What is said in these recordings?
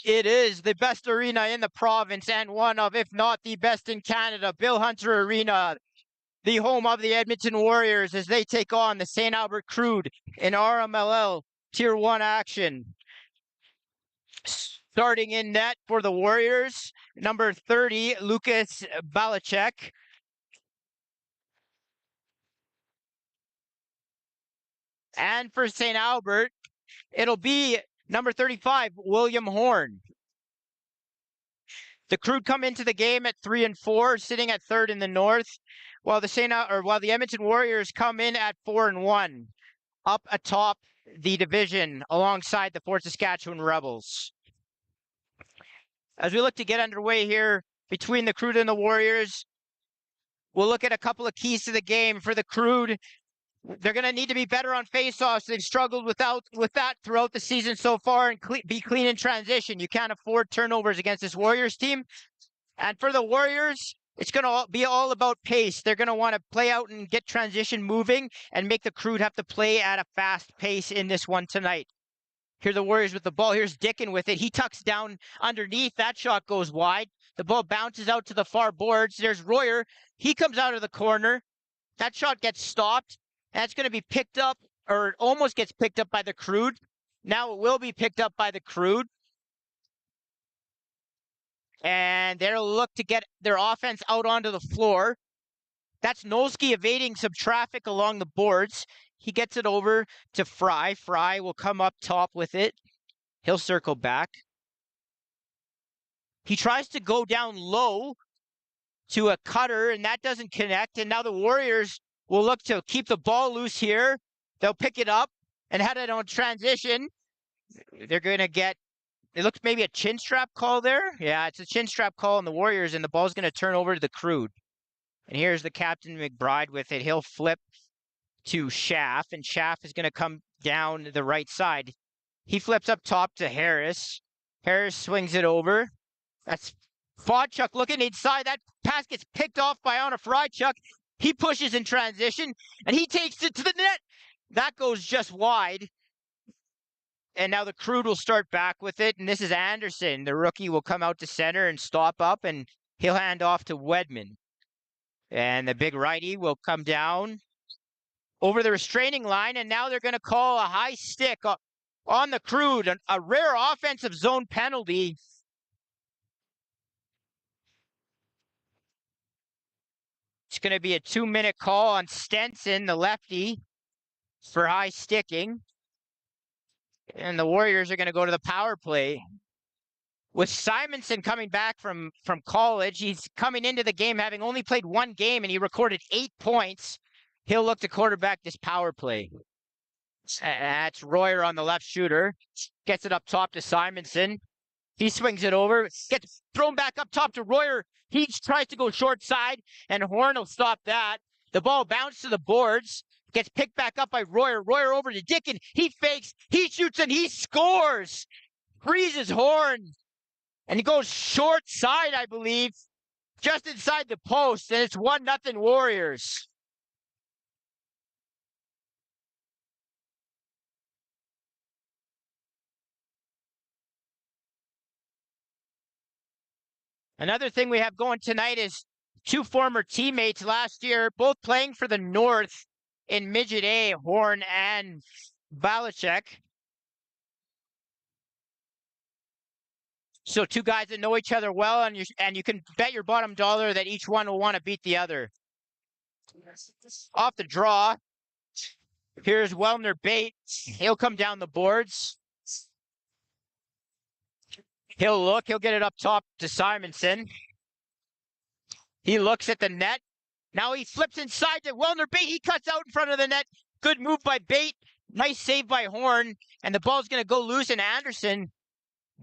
It is the best arena in the province and one of, if not the best in Canada, Bill Hunter Arena, the home of the Edmonton Warriors as they take on the St. Albert Crude in RMLL Tier 1 action. Starting in net for the Warriors, number 30, Lucas Balacek. And for St. Albert, it'll be number 35, William Horn. The Crude come into the game at 3-4, sitting at third in the North, while the Edmonton Warriors come in at 4-1, up atop the division alongside the Fort Saskatchewan Rebels. As we look to get underway here between the Crude and the Warriors, we'll look at a couple of keys to the game. For the Crude, they're going to need to be better on faceoffs. They've struggled with that throughout the season so far, and be clean in transition. You can't afford turnovers against this Warriors team. And for the Warriors, it's going to be all about pace. They're going to want to play out and get transition moving and make the Crude have to play at a fast pace in this one tonight. Here are the Warriors with the ball. Here's Dickin with it. He tucks down underneath. That shot goes wide. The ball bounces out to the far boards. There's Royer. He comes out of the corner. That shot gets stopped. And it's going to be picked up, or almost gets picked up by the Crude. Now it will be picked up by the Crude. And they'll look to get their offense out onto the floor. That's Nolsky evading some traffic along the boards. He gets it over to Fry. Fry will come up top with it. He'll circle back. He tries to go down low to a cutter, and that doesn't connect. And now the Warriors will look to keep the ball loose here. They'll pick it up and head it on transition. They're going to get, it looks maybe a chin strap call there. Yeah, it's a chin strap call on the Warriors, and the ball's going to turn over to the Crude. And here's the Captain McBride with it. He'll flip to Schaff, and Schaff is going to come down the right side. He flips up top to Harris. Harris swings it over. That's Fodchuk looking inside. That pass gets picked off by Anna Frychuk. He pushes in transition, and he takes it to the net. That goes just wide. And now the Crude will start back with it, and this is Anderson. The rookie will come out to center and stop up, and he'll hand off to Wedman. And the big righty will come down over the restraining line, and now they're going to call a high stick on the Crude, a rare offensive zone penalty. It's going to be a 2-minute call on Stenson, the lefty, for high sticking. And the Warriors are going to go to the power play. With Simonson coming back from college, he's coming into the game having only played one game, and he recorded 8 points. He'll look to quarterback this power play. That's Royer on the left shooter. Gets it up top to Simonson. He swings it over. Gets thrown back up top to Royer. He tries to go short side, and Horn will stop that. The ball bounced to the boards. Gets picked back up by Royer. Royer over to Dickin. He fakes. He shoots, and he scores. Freezes Horn. And he goes short side, I believe, just inside the post. And it's 1-0 Warriors. Another thing we have going tonight is two former teammates last year, both playing for the North in Midget A, Horn and Balacek. So two guys that know each other well, and you can bet your bottom dollar that each one will want to beat the other. Off the draw, here's Wellner Bate. He'll come down the boards. He'll get it up top to Simonson. He looks at the net. Now he flips inside to Wellner Bate. He cuts out in front of the net. Good move by Bate. Nice save by Horn. And the ball's going to go loose, and Anderson,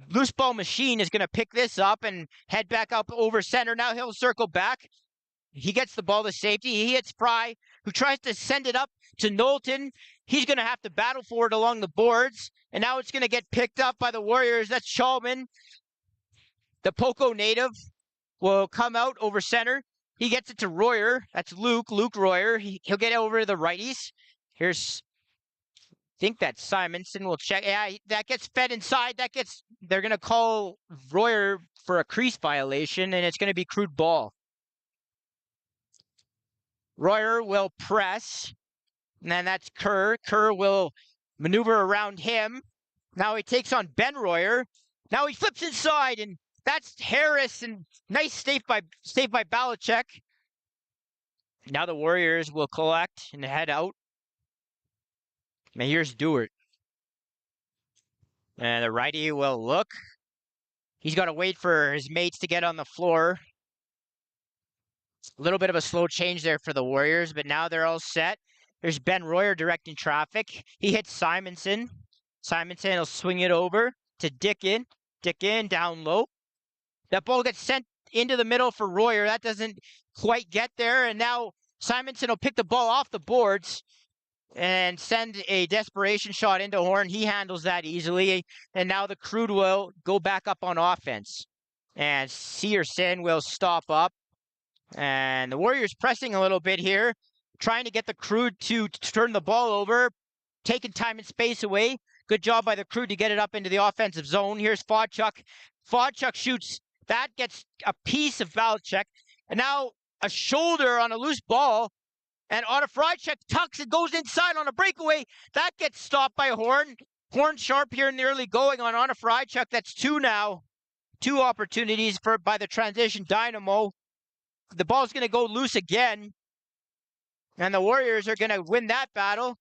loose ball machine, is going to pick this up and head back up over center. Now he'll circle back. He gets the ball to safety. He hits Fry, who tries to send it up to Knowlton. He's going to have to battle for it along the boards. And now it's going to get picked up by the Warriors. That's Shulman. The Poco native will come out over center. He gets it to Royer. That's Luke Royer. He'll get over to the righties. Here's, I think that's Simonson. We'll check. Yeah, that gets fed inside. That gets they're going to call Royer for a crease violation, and it's going to be Crude ball. Royer will press, and then that's Kerr. Kerr will maneuver around him. Now he takes on Ben Royer. Now he flips inside, and that's Harris, and nice save by Belichick. Now the Warriors will collect and head out. And here's Dewart. And the righty will look. He's got to wait for his mates to get on the floor. A little bit of a slow change there for the Warriors, but now they're all set. There's Ben Royer directing traffic. He hits Simonson. Simonson will swing it over to Dickin. Dickin down low. That ball gets sent into the middle for Royer. That doesn't quite get there. And now Simonson will pick the ball off the boards and send a desperation shot into Horn. He handles that easily. And now the Crude will go back up on offense. And Searson will stop up. And the Warriors pressing a little bit here, trying to get the Crude to turn the ball over, taking time and space away. Good job by the Crude to get it up into the offensive zone. Here's Fodchuk. Fodchuk shoots. That gets a piece of Belichick. And now a shoulder on a loose ball. And Otto-Frychuk tucks and goes inside on a breakaway. That gets stopped by Horn. Horn sharp here in the early going on Otto-Frychuk. That's two now. Two opportunities by the transition dynamo. The ball's going to go loose again. And the Warriors are going to win that battle.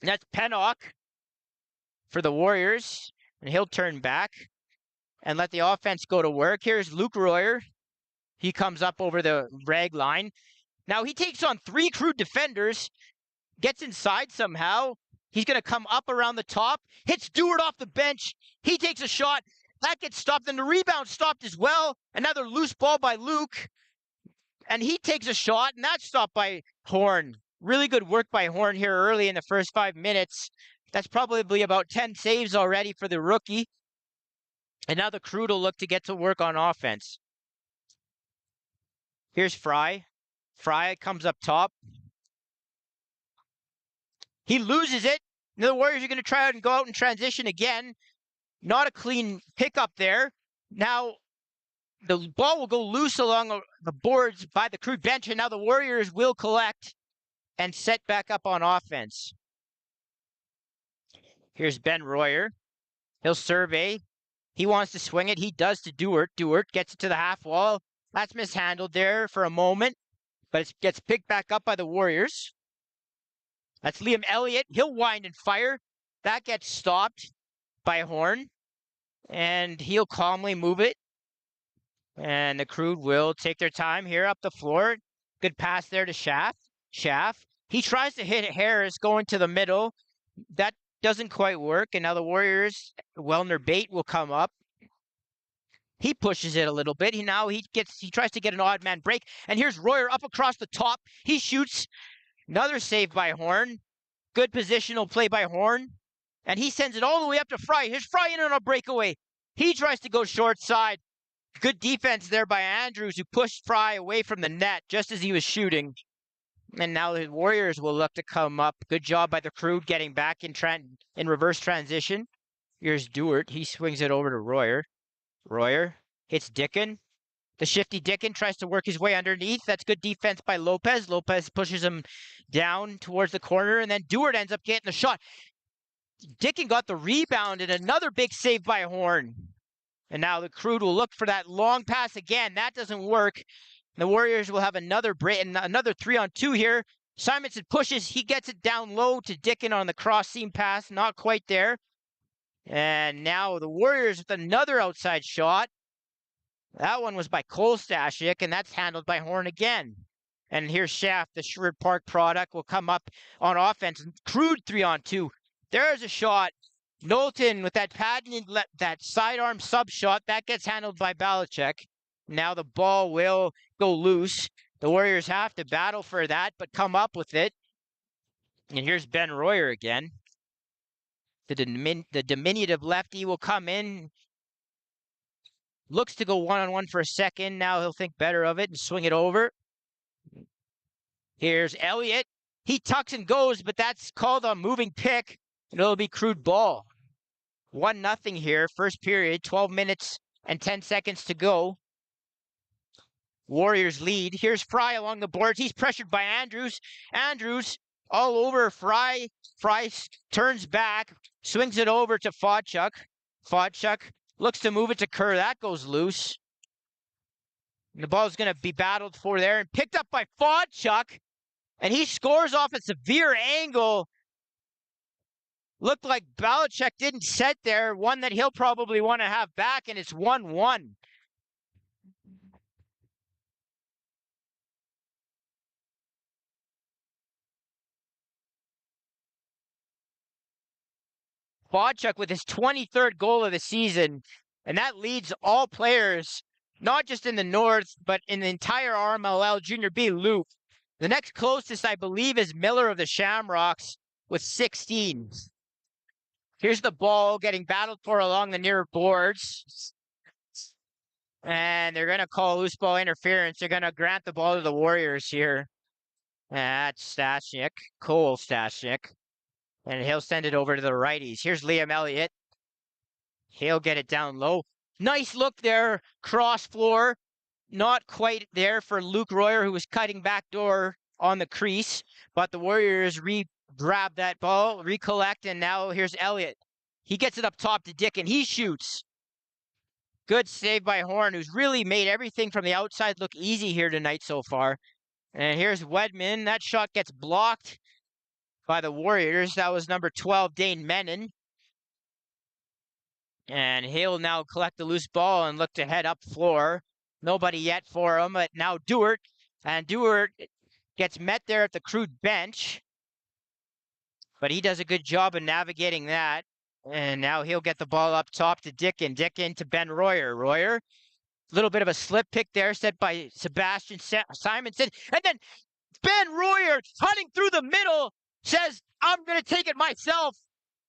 And that's Pennock for the Warriors. And he'll turn back and let the offense go to work. Here's Luke Royer. He comes up over the rag line. Now he takes on three Crude defenders, gets inside somehow. He's going to come up around the top, hits Dewart off the bench. He takes a shot. That gets stopped, and the rebound stopped as well. Another loose ball by Luke, and he takes a shot, and that's stopped by Horn. Really good work by Horn here early in the first 5 minutes. That's probably about 10 saves already for the rookie. And now the Crude will look to get to work on offense. Here's Fry. Fry comes up top. He loses it. Now the Warriors are going to try out and go out and transition again. Not a clean pickup there. Now the ball will go loose along the boards by the Crude bench, and now the Warriors will collect and set back up on offense. Here's Ben Royer. He'll survey. He wants to swing it. He does to Dewart. Dewart gets it to the half wall. That's mishandled there for a moment, but it gets picked back up by the Warriors. That's Liam Elliott. He'll wind and fire. That gets stopped by Horn, and he'll calmly move it. And the Crude will take their time here up the floor. Good pass there to Schaff. Schaff. He tries to hit Harris going to the middle. That doesn't quite work. And now the Warriors, Wellner Bate will come up. He pushes it a little bit. He tries to get an odd man break. And here's Royer up across the top. He shoots. Another save by Horn. Good positional play by Horn. And he sends it all the way up to Fry. Here's Fry in on a breakaway. He tries to go short side. Good defense there by Andrews, who pushed Fry away from the net just as he was shooting. And now the Warriors will look to come up. Good job by the Crude getting back in reverse transition. Here's Dewart. He swings it over to Royer. Royer hits Dickin. The shifty Dickin tries to work his way underneath. That's good defense by Lopez. Lopez pushes him down towards the corner, and then Dewart ends up getting the shot. Dickin got the rebound, and another big save by Horn. And now the Crude will look for that long pass again. That doesn't work. The Warriors will have another break, and another 3-on-2 here. Simonson pushes. He gets it down low to Dickin on the cross seam pass. Not quite there. And now the Warriors with another outside shot. That one was by Kolstashik, and that's handled by Horn again. And here's Schaff, the Sherwood Park product, will come up on offense. Crude 3-on-2. There's a shot. Knowlton with that patented that sidearm sub shot. That gets handled by Belichick. Now the ball will go loose. The Warriors have to battle for that, but come up with it. And here's Ben Royer again. The diminutive lefty will come in. Looks to go one-on-one for a second. Now he'll think better of it and swing it over. Here's Elliott. He tucks and goes, but that's called a moving pick. And it'll be Crude ball. 1-0 here, first period, 12 minutes and 10 seconds to go. Warriors lead. Here's Fry along the boards. He's pressured by Andrews. Andrews all over Fry. Fry turns back, swings it over to Fodchuk. Fodchuk looks to move it to Kerr. That goes loose. And the ball's going to be battled for there and picked up by Fodchuk. And he scores off a severe angle. Looked like Belichick didn't set there. One that he'll probably want to have back, and it's 1-1. Fodchuk with his 23rd goal of the season, and that leads all players, not just in the North, but in the entire RMLL Junior B loop. The next closest, I believe, is Miller of the Shamrocks with 16. Here's the ball getting battled for along the near boards. And they're going to call loose ball interference. They're going to grant the ball to the Warriors here. That's Stashnik, Cole Stashnik. And he'll send it over to the righties. Here's Liam Elliott. He'll get it down low. Nice look there. Cross floor. Not quite there for Luke Royer, who was cutting backdoor on the crease. But the Warriors grab that ball, recollect, and now here's Elliott. He gets it up top to Dick, and he shoots. Good save by Horn, who's really made everything from the outside look easy here tonight so far. And here's Wedman. That shot gets blocked by the Warriors. That was number 12, Dane Menon. And he'll now collect the loose ball and look to head up floor. Nobody yet for him, but now Dewart. And Dewart gets met there at the Crude bench. But he does a good job of navigating that. And now he'll get the ball up top to Dickin. Dickin to Ben Royer. Royer, a little bit of a slip pick there set by Sebastian Simonson. And then Ben Royer, cutting through the middle, says, I'm going to take it myself.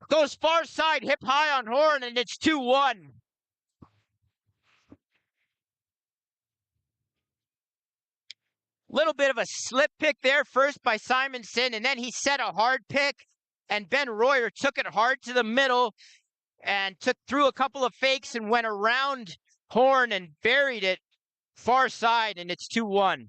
Goes far side, hip high on Horn, and it's 2-1. Little bit of a slip pick there first by Simonson, and then he set a hard pick, and Ben Royer took it hard to the middle and took through a couple of fakes and went around Horn and buried it far side, and it's 2-1.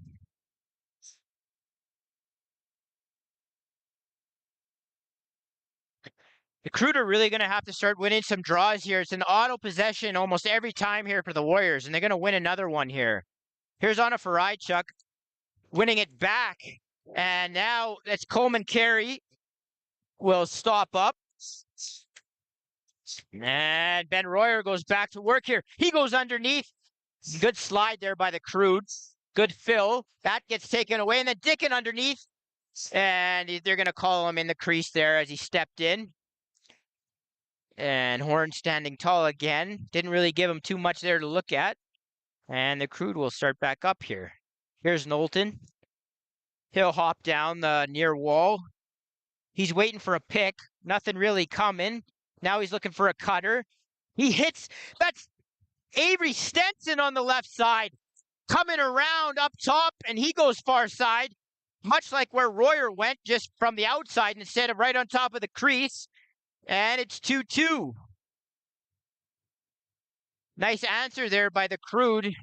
The Crude are really going to have to start winning some draws here. It's an auto possession almost every time here for the Warriors, and they're going to win another one here. Here's on a Faraichuk, winning it back. And now that's Coleman Carey will stop up. And Ben Royer goes back to work here. He goes underneath. Good slide there by the Crude. Good fill. That gets taken away. And then Dickin underneath. And they're going to call him in the crease there as he stepped in. And Horn standing tall again. Didn't really give him too much there to look at. And the Crude will start back up here. Here's Knowlton. He'll hop down the near wall. He's waiting for a pick. Nothing really coming. Now he's looking for a cutter. He hits. That's Avery Stenson on the left side. Coming around up top, and he goes far side. Much like where Royer went, just from the outside instead of right on top of the crease. And it's 2-2. Nice answer there by the Crude,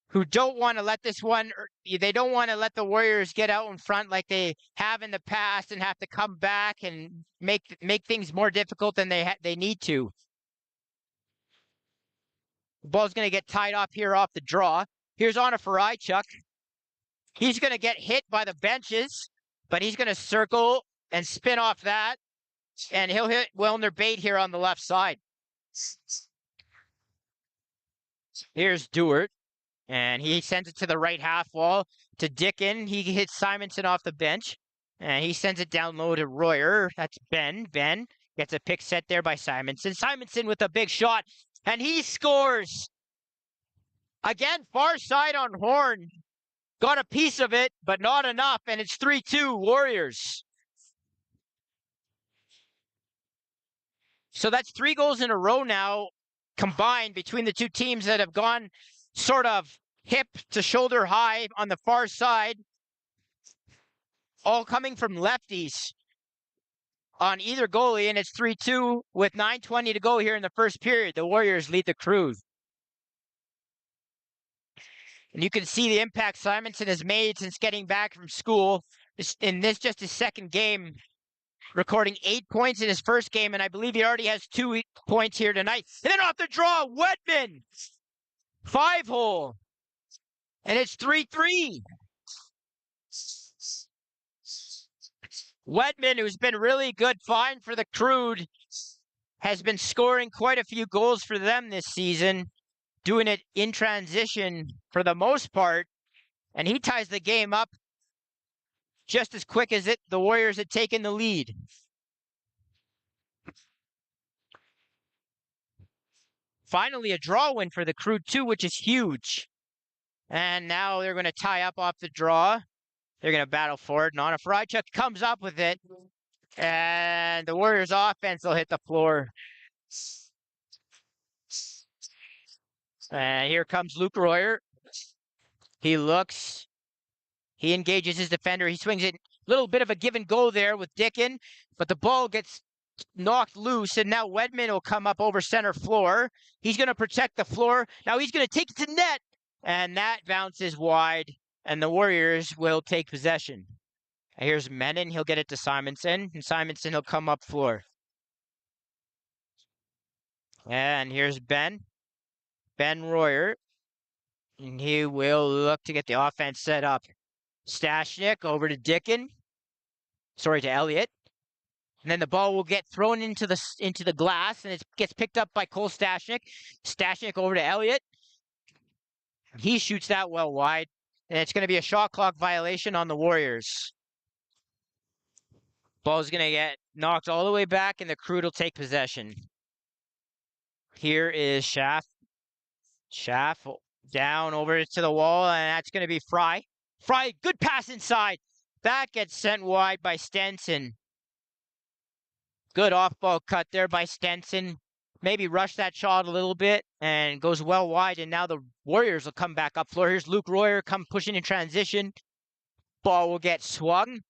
who don't want to let this one, they don't want to let the Warriors get out in front like they have in the past and have to come back and make things more difficult than they need to. The ball's going to get tied up here off the draw. Here's on a Faraichuk. He's going to get hit by the benches, but he's going to circle and spin off that. And he'll hit Wilner Bate here on the left side. Here's Dewart. And he sends it to the right half wall to Dickin. He hits Simonson off the bench. And he sends it down low to Royer. That's Ben. Ben gets a pick set there by Simonson. Simonson with a big shot. And he scores. Again, far side on Horn. Got a piece of it, but not enough. And it's 3-2 Warriors. So that's 3 goals in a row now combined between the two teams that have gone sort of hip to shoulder high on the far side, all coming from lefties. on either goalie, and it's 3-2 with 9:20 to go here in the first period. The Warriors lead the Crude. And you can see the impact Simonson has made since getting back from school. In this just his second game, recording 8 points in his first game, and I believe he already has 2 points here tonight. And then off the draw, Wedman! 5-hole. And it's 3-3. Wedman, who's been really good find for the Crude, has been scoring quite a few goals for them this season, doing it in transition for the most part, and he ties the game up just as quick as the Warriors had taken the lead. Finally, a draw win for the Crude too, which is huge. And now they're going to tie up off the draw. They're going to battle for it. Nana Frychuk comes up with it. And the Warriors offense will hit the floor. And here comes Luke Royer. He looks. He engages his defender. He swings it. A little bit of a give and go there with Dickin. But the ball gets knocked loose. And now Wedman will come up over center floor. He's going to protect the floor. Now he's going to take it to net. And that bounces wide. And the Warriors will take possession. Here's Menon. He'll get it to Simonson. And Simonson will come up floor. And here's Ben. Ben Royer. And he will look to get the offense set up. Stashnik over to Dickin. Sorry, to Elliott. And then the ball will get thrown into the glass. And it gets picked up by Cole Stashnik. Stashnik over to Elliott. He shoots that well wide. And it's going to be a shot clock violation on the Warriors. Ball's going to get knocked all the way back, and the Crude will take possession. Here is Schaff. Schaff down over to the wall, and that's going to be Fry. Fry, good pass inside. That gets sent wide by Stenson. Good off-ball cut there by Stenson. Maybe rush that shot a little bit and goes well wide, and now the Warriors will come back up floor. Here's Luke Royer come pushing in transition. Ball will get swung.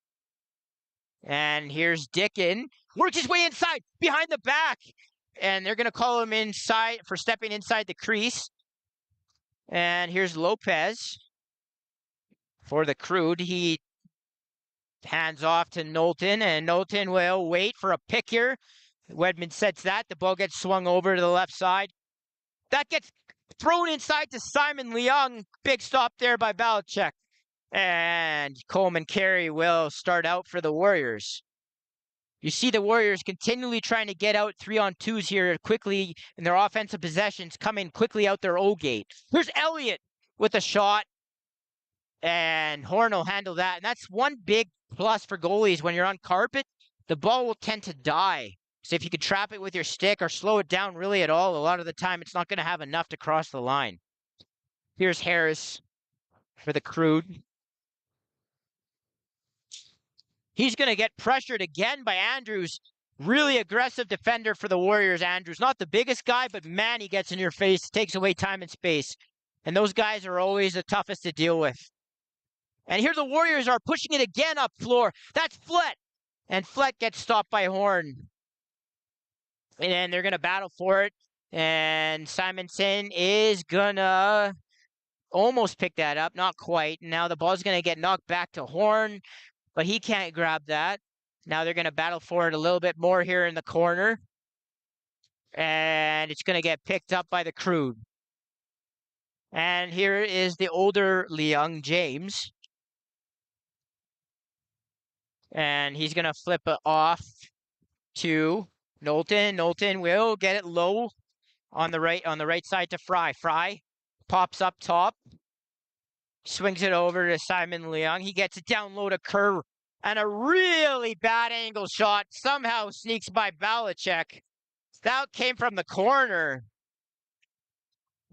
And here's Dickin. Works his way inside, behind the back. And they're going to call him inside for stepping inside the crease. And here's Lopez for the Crude. He hands off to Knowlton, and Knowlton will wait for a pick here. Wedman sets that. The ball gets swung over to the left side. That gets thrown inside to Simon Leung. Big stop there by Belichick. And Coleman Carey will start out for the Warriors. You see the Warriors continually trying to get out 3-on-2s here quickly in their offensive possessions, coming quickly out their O gate. Here's Elliott with a shot. And Horn will handle that. And that's one big plus for goalies. When you're on carpet, the ball will tend to die. So if you could trap it with your stick or slow it down really at all, a lot of the time it's not going to have enough to cross the line. Here's Harris for the Crude. He's going to get pressured again by Andrews. Really aggressive defender for the Warriors, Andrews. Not the biggest guy, but man, he gets in your face, takes away time and space. And those guys are always the toughest to deal with. And here the Warriors are pushing it again up floor. That's Flett. And Flett gets stopped by Horn. And they're going to battle for it. And Simonson is going to almost pick that up. Not quite. Now the ball's going to get knocked back to Horn. But he can't grab that. Now they're going to battle for it a little bit more here in the corner. And it's going to get picked up by the Crude. And here is the older Leung James. And he's going to flip it off to Knowlton. Knowlton will get it low on the right side to Fry. Fry pops up top. Swings it over to Simon Leung. He gets it down low to Kerr. And a really bad angle shot somehow sneaks by Belichick. That came from the corner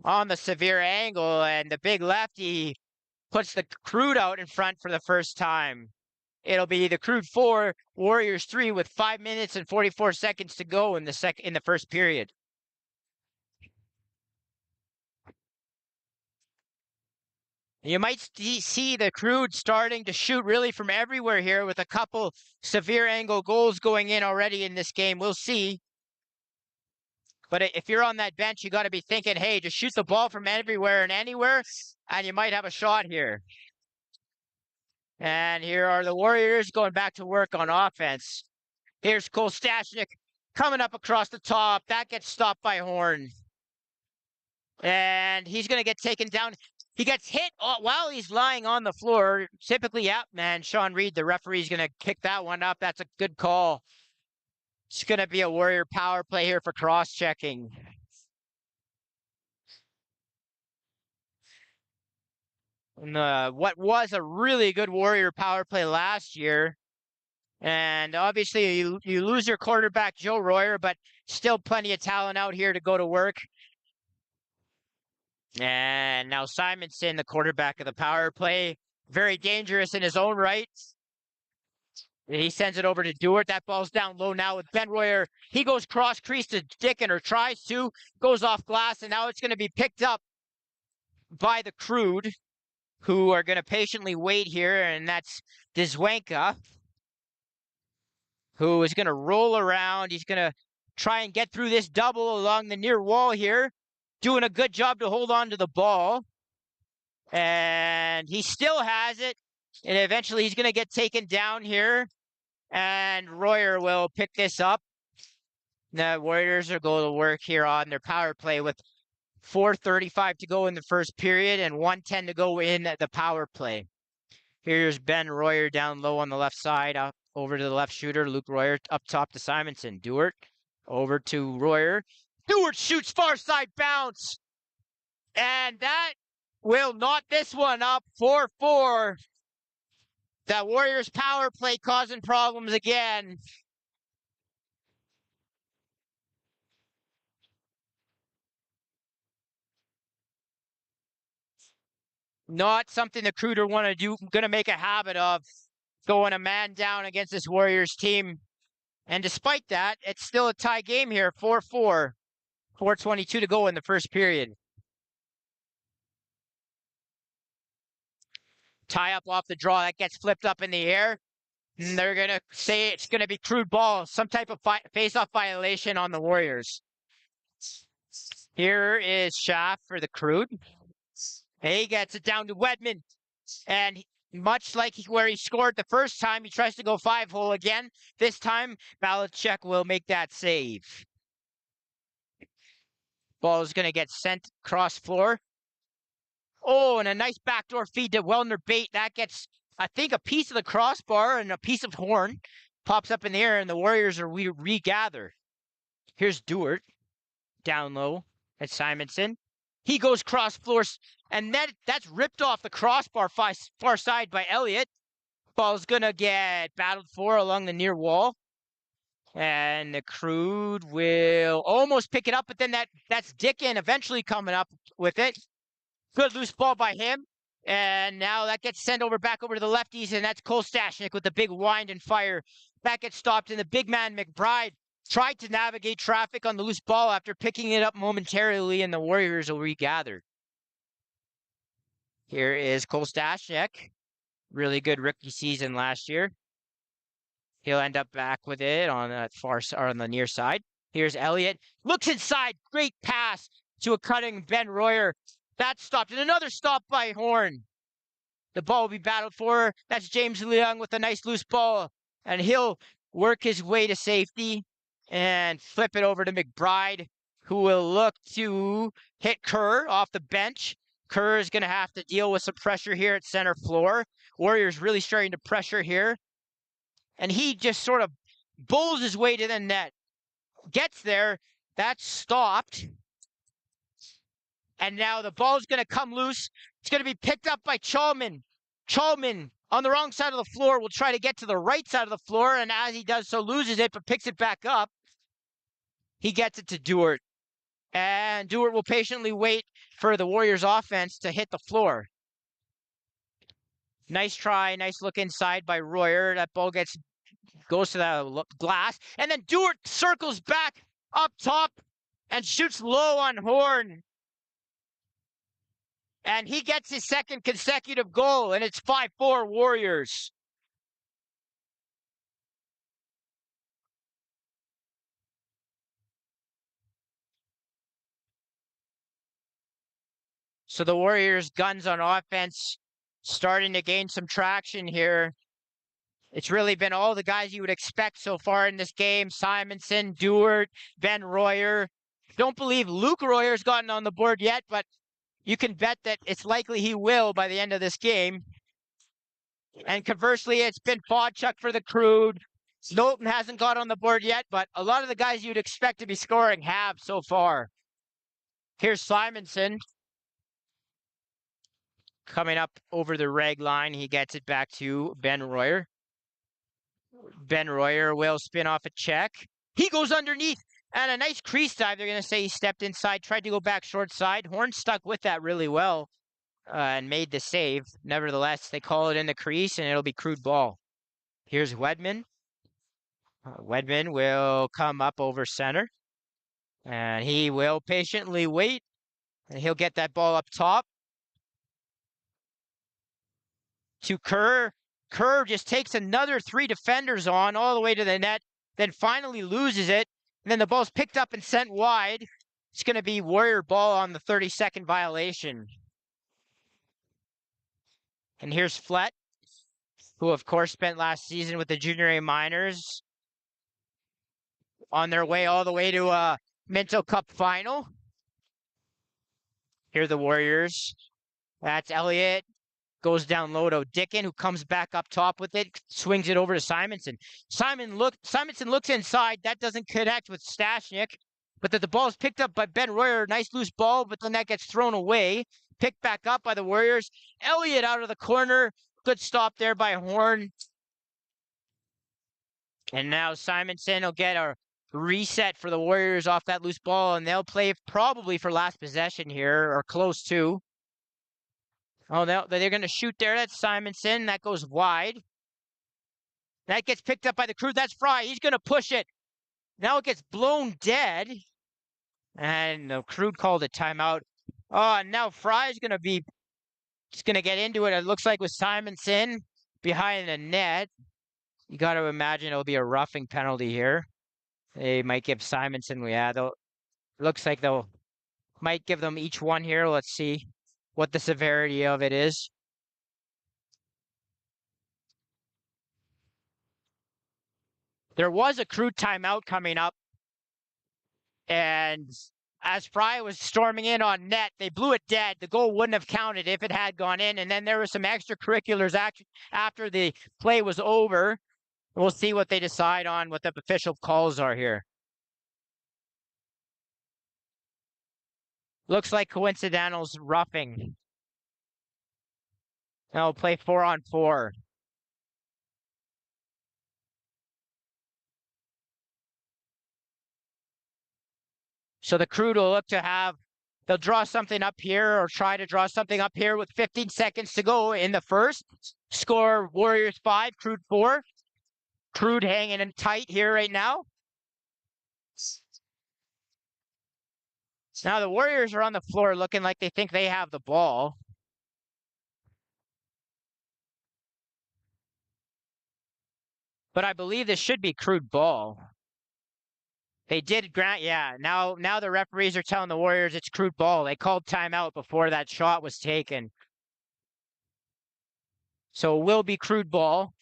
on the severe angle. And the big lefty puts the Crude out in front for the first time. It'll be the Crude 4, Warriors 3 with 5 minutes and 44 seconds to go in the first period. You might see the Crude starting to shoot really from everywhere here with a couple severe angle goals going in already in this game. We'll see. But if you're on that bench, you got to be thinking, hey, just shoot the ball from everywhere and anywhere, and you might have a shot here. And here are the Warriors going back to work on offense. Here's Cole Stashnik coming up across the top. That gets stopped by Horn. And he's going to get taken down. He gets hit while he's lying on the floor. Typically, yeah, man, Sean Reed, the referee's going to kick that one up. That's a good call. It's going to be a Warrior power play here for cross-checking. What was a really good Warrior power play last year. And obviously, you lose your quarterback, Joe Royer, but still plenty of talent out here to go to work. And now Simonson, the quarterback of the power play, very dangerous in his own right. He sends it over to Dewart. That ball's down low now with Ben Royer. He goes cross crease to Dicken, or tries to, goes off glass, and now it's going to be picked up by the Crude, who are going to patiently wait here, and that's Dzwanka, who is going to roll around. He's going to try and get through this double along the near wall here, doing a good job to hold on to the ball. And he still has it, and eventually he's going to get taken down here, and Royer will pick this up. The Warriors are going to work here on their power play with 4:35 to go in the first period and 1:10 to go in the power play. Here's Ben Royer down low on the left side, up over to the left shooter. Luke Royer up top to Simonson. Dewart over to Royer. Dewart shoots far side bounce. And that will knot this one up 4-4. The Warriors power play causing problems again. Not something the Crude want to do, going to make a habit of, going a man down against this Warriors team. And despite that, it's still a tie game here, 4-4. 4:22 to go in the first period. Tie up off the draw. That gets flipped up in the air. And they're going to say it's going to be Crude ball, some type of face-off violation on the Warriors. Here is Schaff for the Crude. He gets it down to Wedman. And much like where he scored the first time, he tries to go 5-hole again. This time, Belichick will make that save. Ball is going to get sent cross floor. Oh, and a nice backdoor feed to Wellner Bate. That gets, I think, a piece of the crossbar and a piece of horn. Pops up in the air, and the Warriors are regather. Here's Dewart down low at Simonson. He goes cross floor, and that's ripped off the crossbar far side by Elliott. Ball's going to get battled for along the near wall. And the Crude will almost pick it up, but then that's Dicken eventually coming up with it. Good loose ball by him. And now that gets sent back over to the lefties, and that's Cole Stashnik with the big wind and fire. That gets stopped, and the big man McBride tried to navigate traffic on the loose ball after picking it up momentarily, and the Warriors will regather. Here is Cole Stashnik. Really good rookie season last year. He'll end up back with it on that on the near side. Here's Elliott. Looks inside. Great pass to a cutting Ben Royer. That's stopped. And another stop by Horn. The ball will be battled for. That's James Leung with a nice loose ball. And he'll work his way to safety and flip it over to McBride, who will look to hit Kerr off the bench. Kerr is going to have to deal with some pressure here at center floor. Warriors really starting to pressure here. And he just sort of bowls his way to the net. Gets there. That's stopped. And now the ball's going to come loose. It's going to be picked up by Chalman. Chalman on the wrong side of the floor will try to get to the right side of the floor. And as he does so, loses it, but picks it back up. He gets it to Dewart. And Dewart will patiently wait for the Warriors offense to hit the floor. Nice try, nice look inside by Royer. That ball goes to the glass. And then Dewart circles back up top and shoots low on Horn. And he gets his second consecutive goal, and it's 5-4 Warriors. So the Warriors' guns on offense starting to gain some traction here. It's really been all the guys you would expect so far in this game. Simonson, Dewart, Ben Royer. Don't believe Luke Royer's gotten on the board yet, but you can bet that it's likely he will by the end of this game. And conversely, it's been Fodchuk for the Crude. Knowlton hasn't got on the board yet, but a lot of the guys you'd expect to be scoring have so far. Here's Simonson. Coming up over the reg line, he gets it back to Ben Royer. Ben Royer will spin off a check. He goes underneath, and a nice crease dive. They're going to say he stepped inside, tried to go back short side. Horn stuck with that really well and made the save. Nevertheless, they call it in the crease, and it'll be Crude ball. Here's Wedman. Wedman will come up over center, and he will patiently wait, and he'll get that ball up top to Kerr. Kerr just takes another 3 defenders on all the way to the net, then finally loses it. And then the ball's picked up and sent wide. It's going to be Warrior ball on the 32nd violation. And here's Flett, who of course spent last season with the Junior A minors on their way all the way to a Minto Cup final. Here are the Warriors. That's Elliott. Goes down low to Dickin, who comes back up top with it, swings it over to Simonson. Simonson looks inside. That doesn't connect with Stashnik, but the ball is picked up by Ben Royer. Nice loose ball, but then that gets thrown away. Picked back up by the Warriors. Elliott out of the corner. Good stop there by Horn. And now Simonson will get a reset for the Warriors off that loose ball, and they'll play probably for last possession here, or close to. Oh, they're going to shoot there. That's Simonson. That goes wide. That gets picked up by the Crude. That's Fry. He's going to push it. Now it gets blown dead. And the Crude called a timeout. Oh, and now Fry's going to be just going to get into it. It looks like with Simonson behind the net. You got to imagine it'll be a roughing penalty here. They might give Simonson, looks like they'll might give them each one here. Let's see what the severity of it is. There was a Crude timeout coming up, and as Fry was storming in on net, they blew it dead. The goal wouldn't have counted if it had gone in, and then there was some extracurriculars after the play was over. We'll see what they decide on, what the official calls are here. Looks like coincidental's roughing. They'll play 4-on-4. So the Crude will look to they'll draw something up here or try to draw something up here with 15 seconds to go in the first. Score Warriors 5, Crude 4. Crude hanging in tight here right now. Now the Warriors are on the floor looking like they think they have the ball. But I believe this should be Crude ball. They did grant, yeah. Now the referees are telling the Warriors it's Crude ball. They called timeout before that shot was taken. So it will be Crude ball.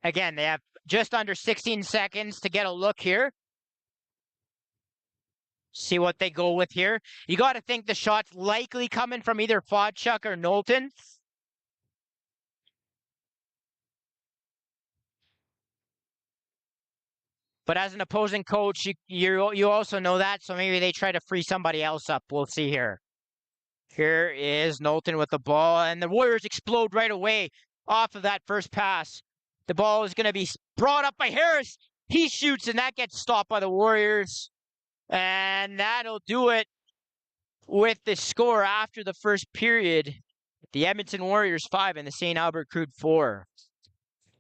Again, they have just under 16 seconds to get a look here. See what they go with here. You got to think the shot's likely coming from either Fodchuk or Knowlton. But as an opposing coach, you also know that, so maybe they try to free somebody else up. We'll see here. Here is Knowlton with the ball, and the Warriors explode right away off of that first pass. The ball is going to be brought up by Harris. He shoots, and that gets stopped by the Warriors. And that'll do it with the score after the first period. The Edmonton Warriors 5 and the St. Albert Crude 4.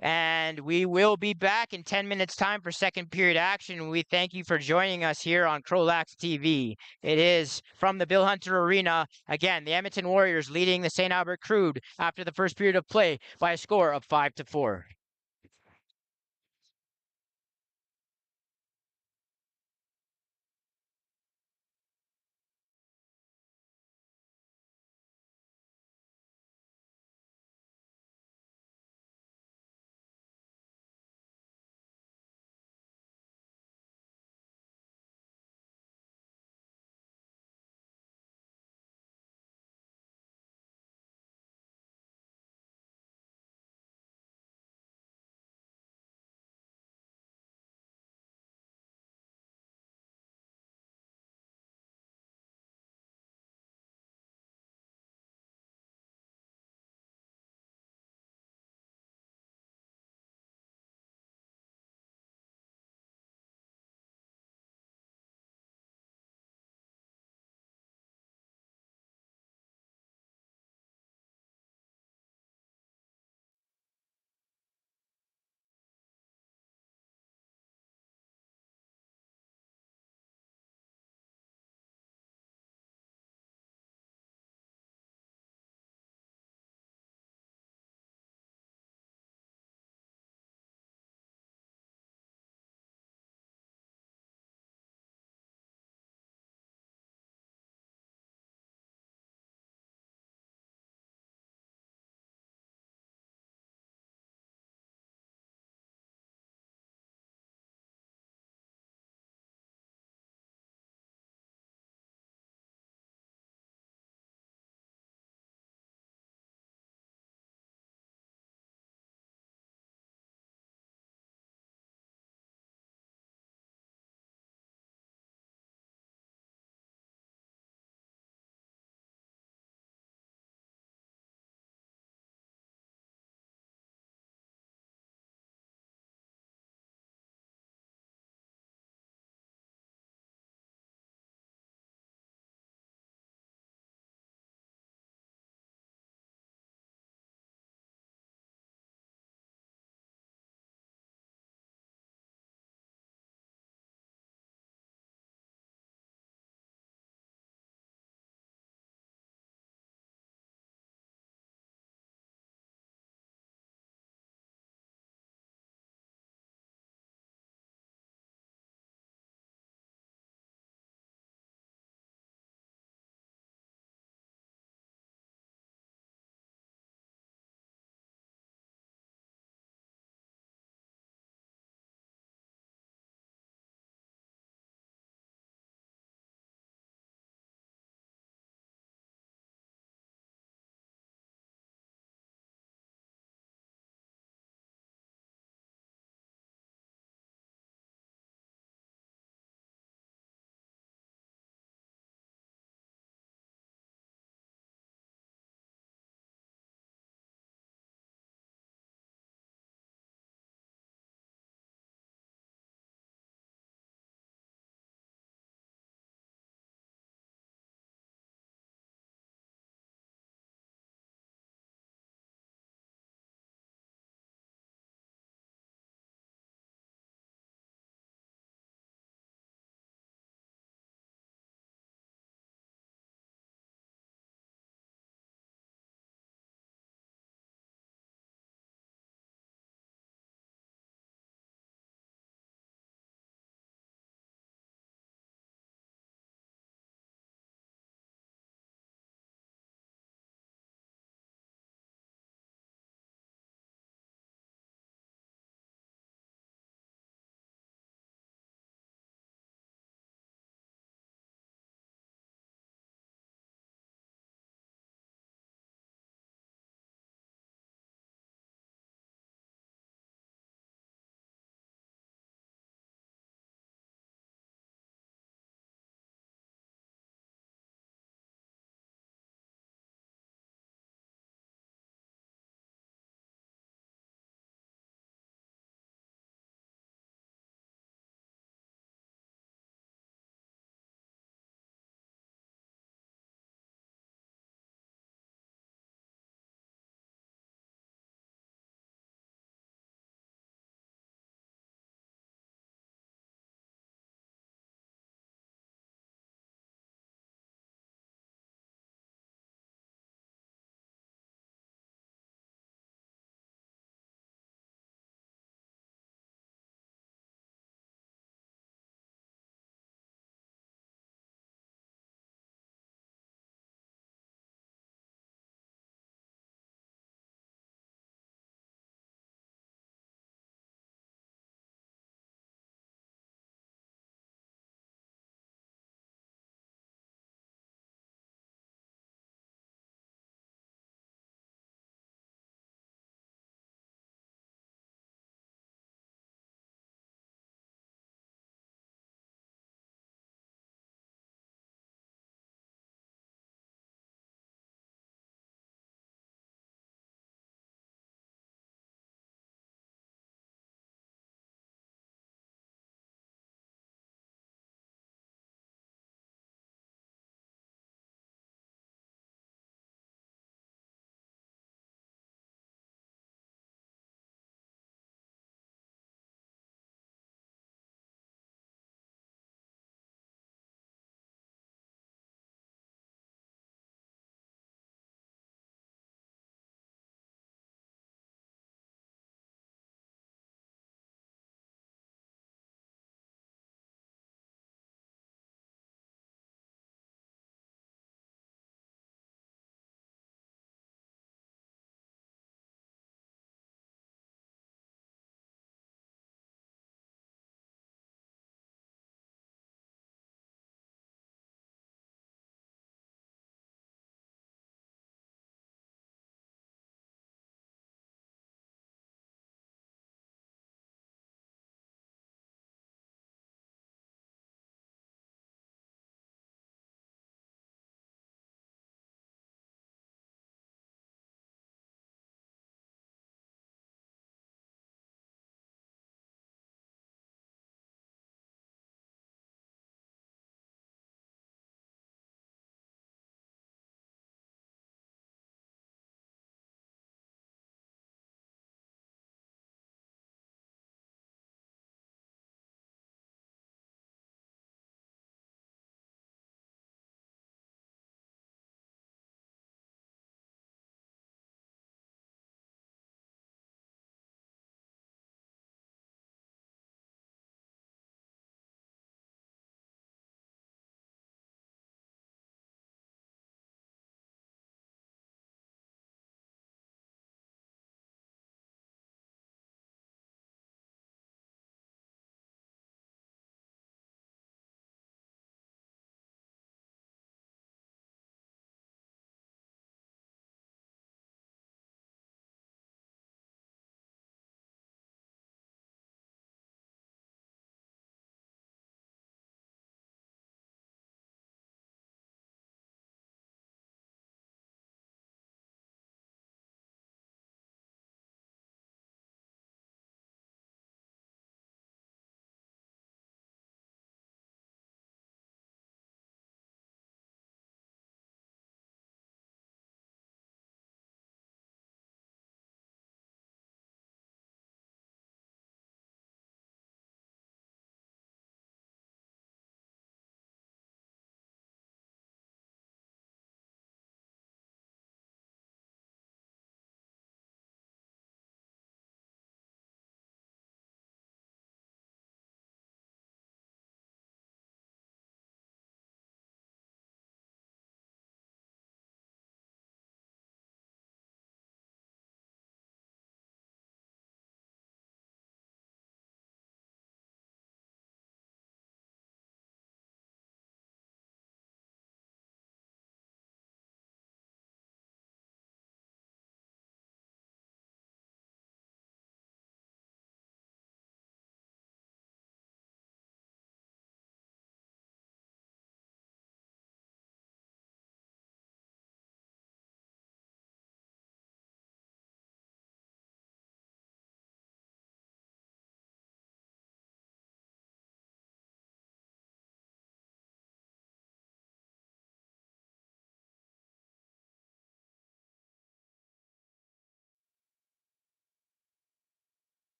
And we will be back in 10 minutes time for second period action. We thank you for joining us here on CROW LAX TV. It is from the Bill Hunter Arena. Again, the Edmonton Warriors leading the St. Albert Crude after the first period of play by a score of 5-4.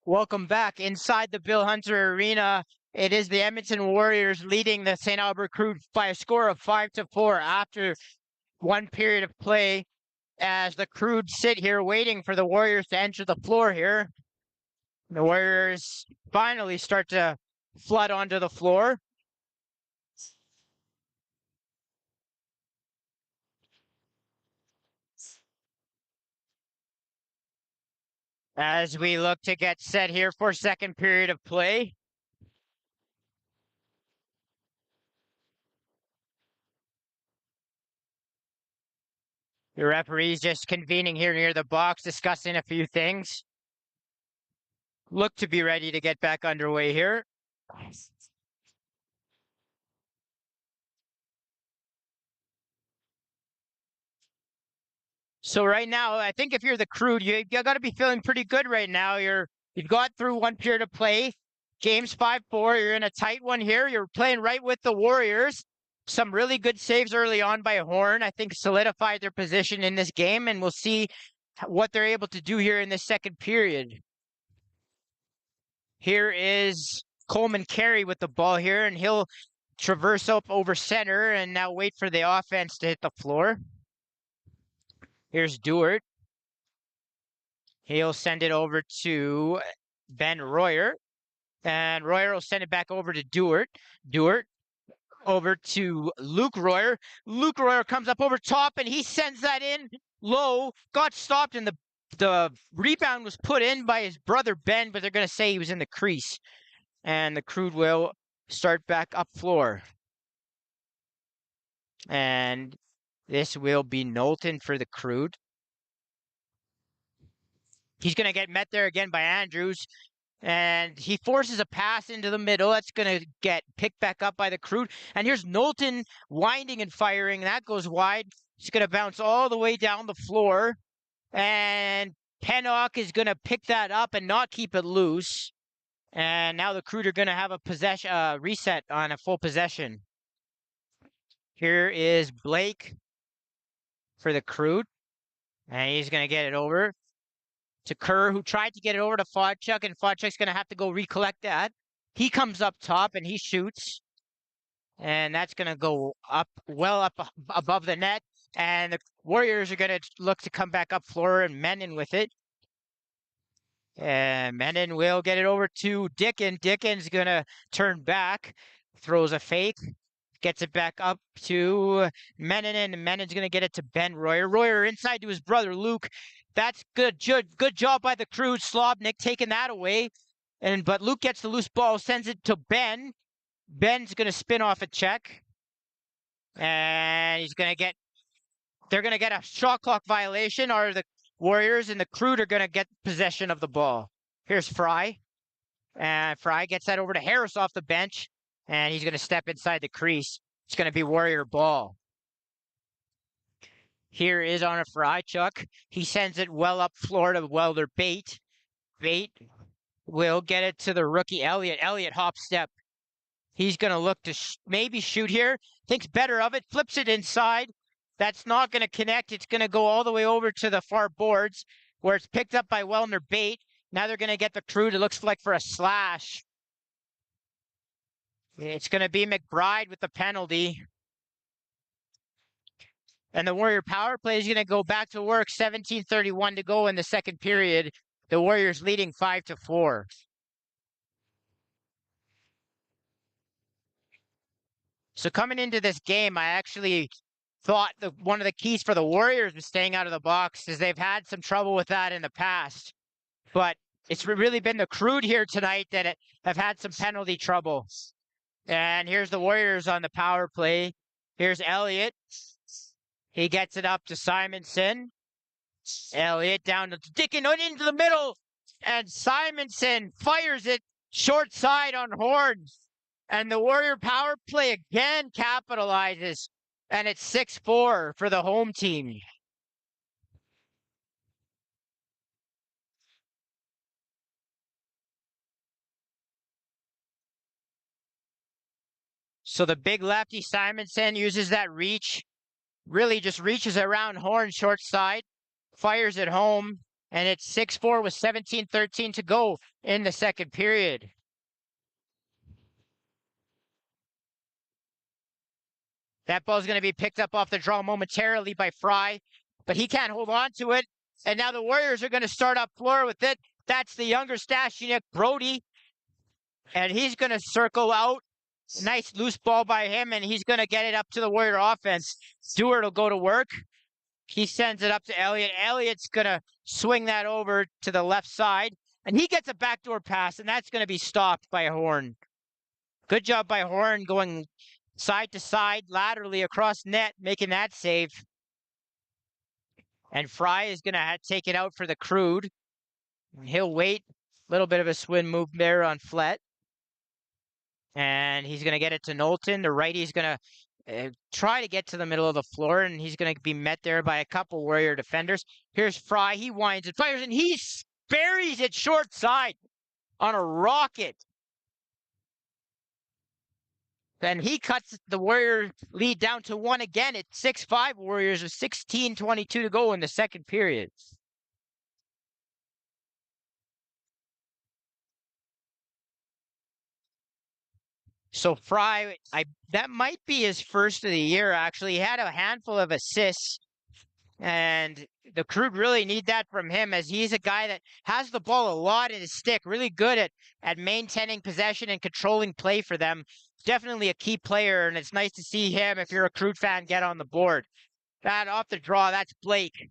Welcome back inside the Bill Hunter Arena. It is the Edmonton Warriors leading the St. Albert Crude by a score of 5-4 after one period of play, as the Crude sit here waiting for the Warriors to enter the floor here. The Warriors finally start to flood onto the floor. As we look to get set here for second period of play. The referees just convening here near the box, discussing a few things. Look to be ready to get back underway here. So right now, I think if you're the Crude, you got to be feeling pretty good right now. You've got through one period of play. Game's 5-4. You're in a tight one here. You're playing right with the Warriors. Some really good saves early on by Horn, I think, solidified their position in this game, and we'll see what they're able to do here in the second period. Here is Coleman Carey with the ball here, and he'll traverse up over center and now wait for the offense to hit the floor. Here's Duart. He'll send it over to Ben Royer. And Royer will send it back over to Duart. Duart over to Luke Royer. Luke Royer comes up over top and he sends that in low. Got stopped and the rebound was put in by his brother Ben, but they're going to say he was in the crease. And the Crude will start back up floor. And this will be Knowlton for the Crude. He's going to get met there again by Andrews. And he forces a pass into the middle. That's going to get picked back up by the Crude. And here's Knowlton winding and firing. That goes wide. He's going to bounce all the way down the floor. And Pennock is going to pick that up and not keep it loose. And now the Crude are going to have a reset on a full possession. Here is Blake for the Crude. And he's going to get it over to Kerr, who tried to get it over to Fodchuk, and Fodchuk's going to have to go recollect that. He comes up top and he shoots. And that's going to go up, well up above the net. And the Warriors are going to look to come back up floor and Menon with it. And Menon will get it over to Dickin. Dickin's going to turn back, throws a fake, gets it back up to Menon, and Menon's going to get it to Ben Royer. Royer inside to his brother Luke. That's good. Good job by the Crude. Slobnik taking that away. But Luke gets the loose ball, sends it to Ben. Ben's going to spin off a check. And they're going to get a shot clock violation, or the Warriors and the Crude are going to get possession of the ball. Here's Fry. And Fry gets that over to Harris off the bench. And he's going to step inside the crease. It's going to be Warrior ball. Here is on a Fry, Chuck. He sends it well up floor to Welder Bate. Bate will get it to the rookie Elliott. Elliott hop step. He's going to look to maybe shoot here. Thinks better of it. Flips it inside. That's not going to connect. It's going to go all the way over to the far boards where it's picked up by Wellner Bate. Now they're going to get the Crude. It looks like for a slash. It's going to be McBride with the penalty. And the Warrior power play is going to go back to work. 17:31 to go in the second period. The Warriors leading 5-4. So coming into this game, I actually thought that one of the keys for the Warriors was staying out of the box, as they've had some trouble with that in the past. But it's really been the Crude here tonight that have had some penalty trouble. And here's the Warriors on the power play. Here's Elliott. He gets it up to Simonson. Elliott down to Dickin into the middle. And Simonson fires it short side on Horn. And the Warrior power play again capitalizes. And it's 6-4 for the home team. So the big lefty Simonson uses that reach. Really just reaches around Horn short side. Fires it home. And it's 6-4 with 17-13 to go in the second period. That ball's going to be picked up off the draw momentarily by Fry, but he can't hold on to it. And now the Warriors are going to start up floor with it. That's the younger Stashnik, Brody. And he's going to circle out. Nice loose ball by him, and he's going to get it up to the Warrior offense. Stewart will go to work. He sends it up to Elliott. Elliott's going to swing that over to the left side, and he gets a backdoor pass, and that's going to be stopped by Horn. Good job by Horn going side to side, laterally across net, making that save. And Fry is going to take it out for the Crude. He'll wait. A little bit of a swing move there on Flett. And he's going to get it to Knowlton. The righty's going to try to get to the middle of the floor, and he's going to be met there by a couple Warrior defenders. Here's Fry. He winds and fires, and he buries it short side on a rocket. Then he cuts the Warrior lead down to 1 again. It's 6-5 Warriors with 16:22 to go in the second period. So Fry, that might be his first of the year, actually. He had a handful of assists, and the Crude really need that from him, as he's a guy that has the ball a lot in his stick, really good at maintaining possession and controlling play for them. Definitely a key player, and it's nice to see him, if you're a Crude fan, get on the board. That off the draw, that's Blake.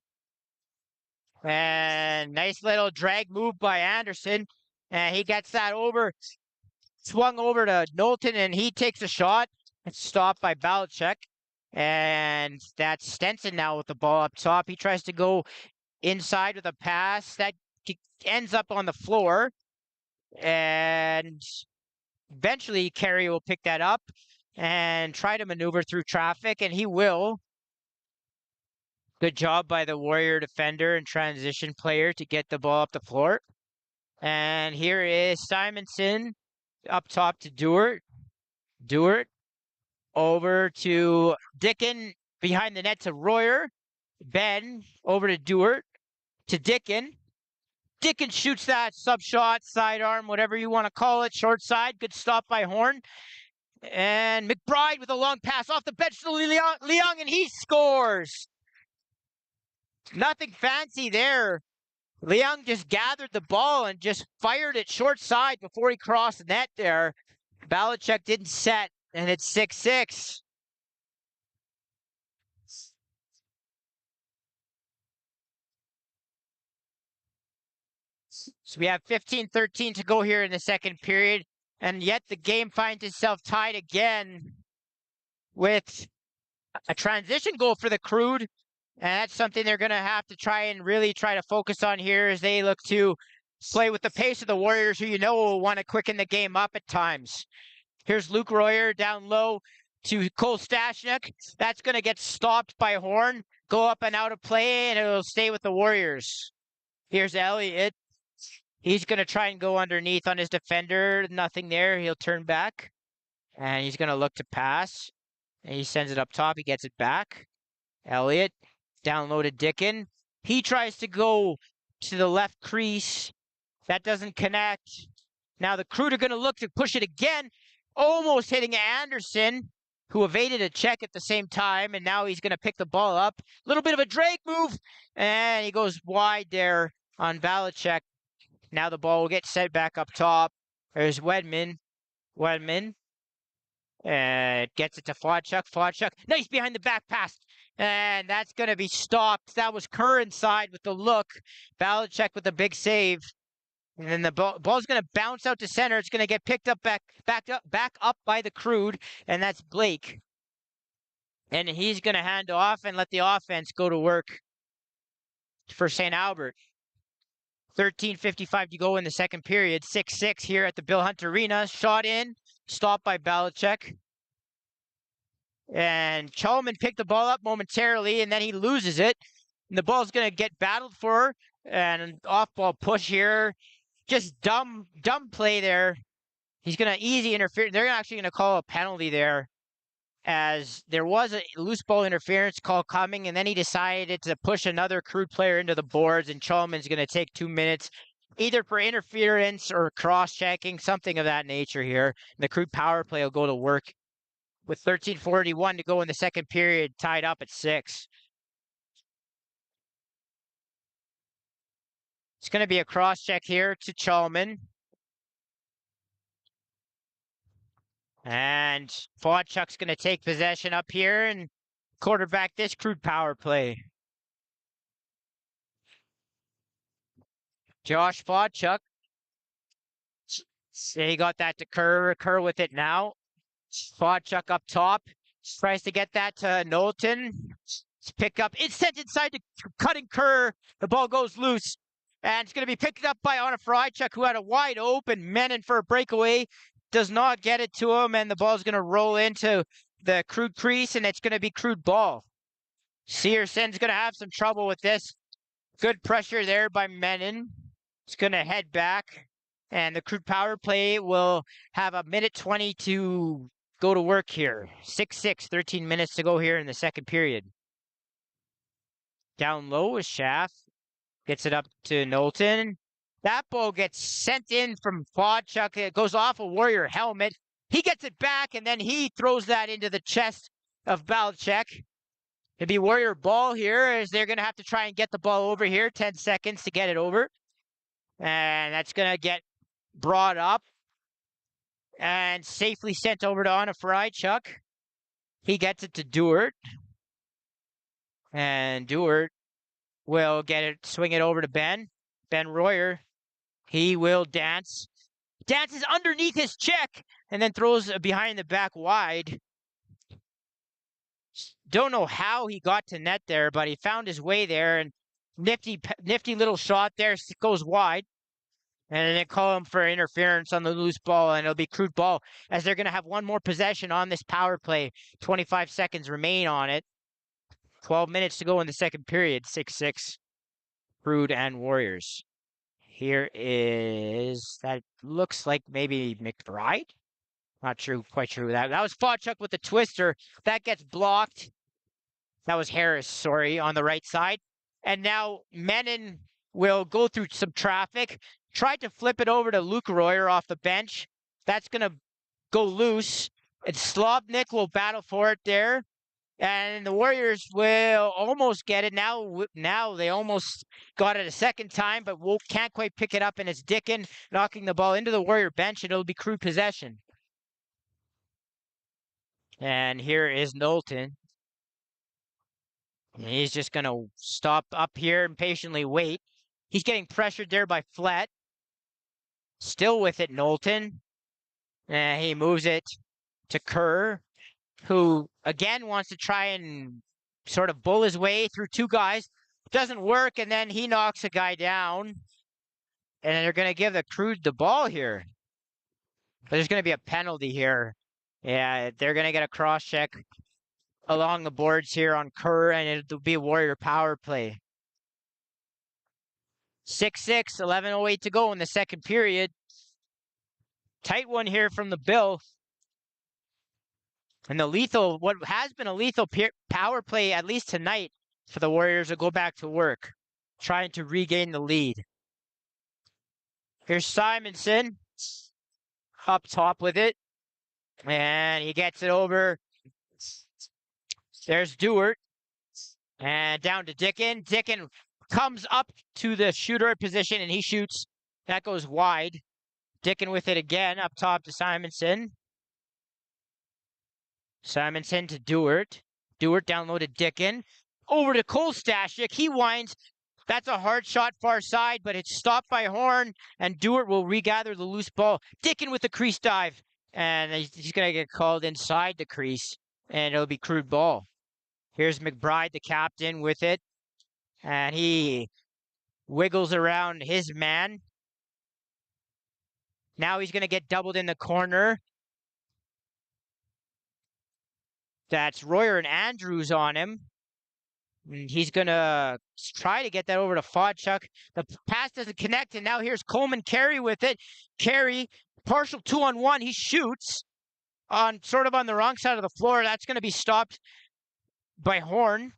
And nice little drag move by Anderson, and he gets that over. Swung over to Knowlton, and he takes a shot. It's stopped by Belichick. And that's Stenson now with the ball up top. He tries to go inside with a pass. That ends up on the floor. And eventually Carey will pick that up and try to maneuver through traffic, and he will. Good job by the Warrior defender and transition player to get the ball up the floor. And here is Simonson. Up top to Dewart. Dewart over to Dickin. Behind the net to Royer. Ben over to Dewart. To Dickin. Dickin shoots that sub shot, sidearm, whatever you want to call it. Short side. Good stop by Horn. And McBride with a long pass off the bench to Leung, and he scores. Nothing fancy there. Leung just gathered the ball and just fired it short side before he crossed the net there. Belichick didn't set, and it's 6-6. So we have 15-13 to go here in the second period, and yet the game finds itself tied again with a transition goal for the Crude. And that's something they're going to have to really try to focus on here as they look to play with the pace of the Warriors, who will want to quicken the game up at times. Here's Luke Royer down low to Cole Stashnik. That's going to get stopped by Horn. Go up and out of play, and it'll stay with the Warriors. Here's Elliott. He's going to try and go underneath on his defender. Nothing there. He'll turn back, and he's going to look to pass. And he sends it up top. He gets it back. Elliott. Down low to Dickin. He tries to go to the left crease. That doesn't connect. Now the Crude are going to look to push it again. Almost hitting Anderson, who evaded a check at the same time. And now he's going to pick the ball up. A little bit of a drag move. And he goes wide there on Belichick. Now the ball will get set back up top. There's Wedman. Wedman. Gets it to Fodchuk. Fodchuk. Nice behind the back pass. And that's going to be stopped. That was Kerr inside with the look. Belichick with a big save. And then the ball's going to bounce out to center. It's going to get picked up back up by the Crude. And that's Blake. And he's going to hand off and let the offense go to work for St. Albert. 13:55 to go in the second period. 6-6 here at the Bill Hunt Arena. Shot in. Stopped by Belichick. And Chalman picked the ball up momentarily, and then he loses it. And the ball's going to get battled for. And an off-ball push here. Just dumb play there. He's going to easy interfere. They're actually going to call a penalty there as there was a loose ball interference call coming, and then he decided to push another Crude player into the boards, and Chalman's going to take 2 minutes, either for interference or cross-checking, something of that nature here. And the Crude power play will go to work with 13:41 to go in the second period, tied up at 6. It's going to be a cross-check here to Chalman. And Fodchuk's going to take possession up here and quarterback this Crude power play. Josh Fodchuk. He got that to Kerr. Kerr with it now. Fodchuk up top. Tries to get that to Knowlton. Pick up. It's sent inside to cutting Kerr. The ball goes loose. And it's going to be picked up by Anna Frychuk, who had a wide open Menon for a breakaway. Does not get it to him, and the ball's going to roll into the Crude crease, and it's going to be Crude ball. Searson's going to have some trouble with this. Good pressure there by Menon. It's going to head back, and the Crude power play will have a minute 20 to go to work here. 6-6, 13 minutes to go here in the second period. Down low is Schaff. Gets it up to Knowlton. That ball gets sent in from Fodchuk. It goes off a Warrior helmet. He gets it back, and then he throws that into the chest of Balchek. It'll be Warrior ball here, as they're going to have to try and get the ball over here. 10 seconds to get it over. And that's going to get brought up and safely sent over to Anna Frychuk. He gets it to Dewart. And Dewart will get it, swing it over to Ben. Ben Royer. He will dance. Dances underneath his check and then throws behind the back wide. Don't know how he got to net there, but he found his way there, and nifty little shot there, goes wide. And they call him for interference on the loose ball, and it'll be Crude ball, as they're going to have one more possession on this power play. 25 seconds remain on it. 12 minutes to go in the second period. 6-6, Crude and Warriors. Here is, that looks like maybe McBride. Not true, quite true. That was Fodchuk with the twister. That gets blocked. That was Harris, sorry, on the right side. And now Menon will go through some traffic. Tried to flip it over to Luke Royer off the bench. That's going to go loose. And Slobnik will battle for it there. And the Warriors will almost get it. Now they almost got it a second time, but can't quite pick it up, and it's Dickin knocking the ball into the Warrior bench, and it'll be Crude possession. And here is Knowlton. And he's just going to stop up here and patiently wait. He's getting pressured there by Flett. Still with it, Knowlton. And he moves it to Kerr, who again wants to try and sort of bull his way through two guys. Doesn't work, and then he knocks a guy down. And they're going to give the Crude the ball here. But there's going to be a penalty here. Yeah, they're going to get a cross-check along the boards here on Kerr, and it'll be a Warrior power play. 6-6, 11:08 to go in the second period. Tight one here from the Bill. And the lethal, what has been a lethal power play, at least tonight, for the Warriors to go back to work, trying to regain the lead. Here's Simonson up top with it. And he gets it over. There's Dewart. And down to Dickin. Dickin comes up to the shooter position, and he shoots. That goes wide. Dickin with it again, up top to Simonson. Simonson to Dewart. Dewart down low to Dickin. Over to Kolstashik. He winds. That's a hard shot far side, but it's stopped by Horn, and Dewart will regather the loose ball. Dickin with the crease dive. And he's going to get called inside the crease, and it'll be Crude ball. Here's McBride, the captain, with it. And he wiggles around his man. Now he's going to get doubled in the corner. That's Royer and Andrews on him. And he's going to try to get that over to Fodchuk. The pass doesn't connect, and now here's Coleman Carey with it. Carey, partial 2-on-1. He shoots sort of on the wrong side of the floor. That's going to be stopped by Horn.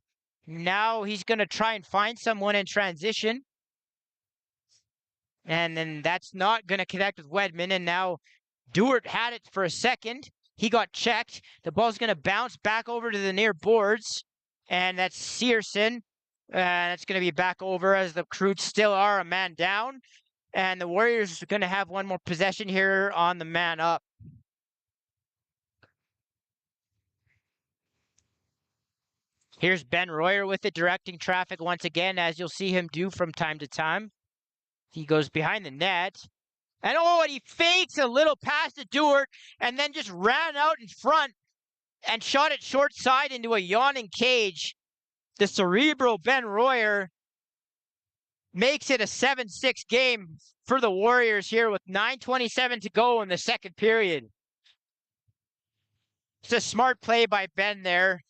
Now he's going to try and find someone in transition. And then that's not going to connect with Wedman. And now Dewart had it for a second. He got checked. The ball's going to bounce back over to the near boards. And that's Searson. That's going to be back over as the Crude still are a man down. And the Warriors are going to have one more possession here on the man up. Here's Ben Royer with it, directing traffic once again, as you'll see him do from time to time. He goes behind the net. And he fakes a little pass to Dewart and then just ran out in front and shot it short side into a yawning cage. The cerebral Ben Royer makes it a 7-6 game for the Warriors here with 9:27 to go in the second period. It's a smart play by Ben there.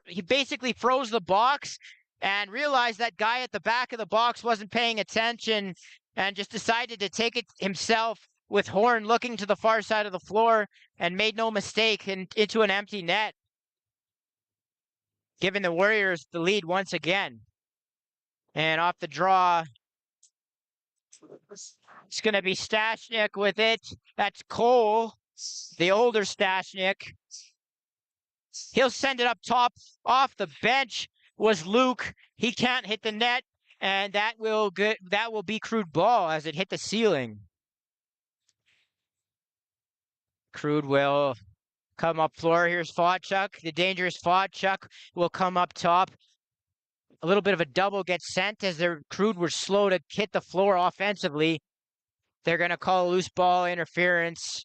He basically froze the box and realized that guy at the back of the box wasn't paying attention and just decided to take it himself with Horn looking to the far side of the floor and made no mistake into an empty net, giving the Warriors the lead once again. And off the draw, it's going to be Stashnik with it. That's Cole, the older Stashnik. He'll send it up top. Off the bench was Luke. He can't hit the net, and that will be Crude ball as it hit the ceiling. Crude will come up floor. Here's Fodchuk. The dangerous Fodchuk will come up top. A little bit of a double gets sent as their Crude were slow to hit the floor offensively. They're going to call a loose ball interference.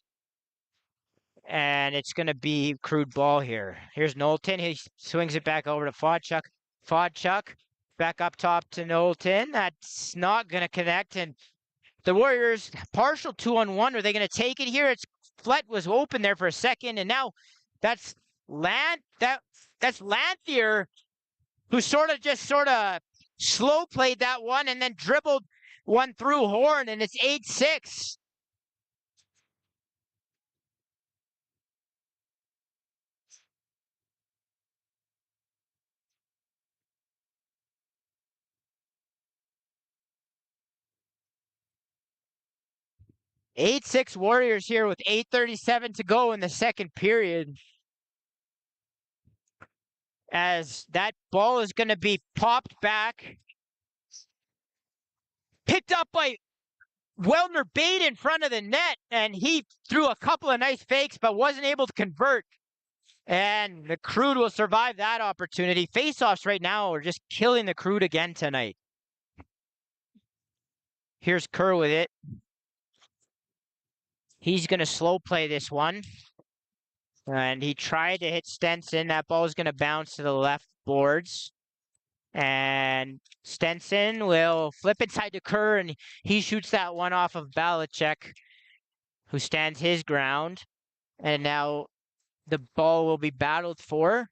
And it's going to be Crude ball here. Here's Knowlton. He swings it back over to Fodchuk. Fodchuk back up top to Knowlton. That's not going to connect. And the Warriors, partial 2-on-1. Are they going to take it here? Flett was open there for a second. And now that's Lanthier, who sort of slow played that one and then dribbled one through Horn. And it's 8-6. 8-6 Warriors here with 8:37 to go in the second period. As that ball is going to be popped back. Picked up by Weldner Bate in front of the net, and he threw a couple of nice fakes, but wasn't able to convert. And the Crude will survive that opportunity. Faceoffs right now are just killing the Crude again tonight. Here's Kerr with it. He's going to slow play this one. And he tried to hit Stenson. That ball is going to bounce to the left boards. And Stenson will flip inside to Kerr, and he shoots that one off of Belichick, who stands his ground. And now the ball will be battled for.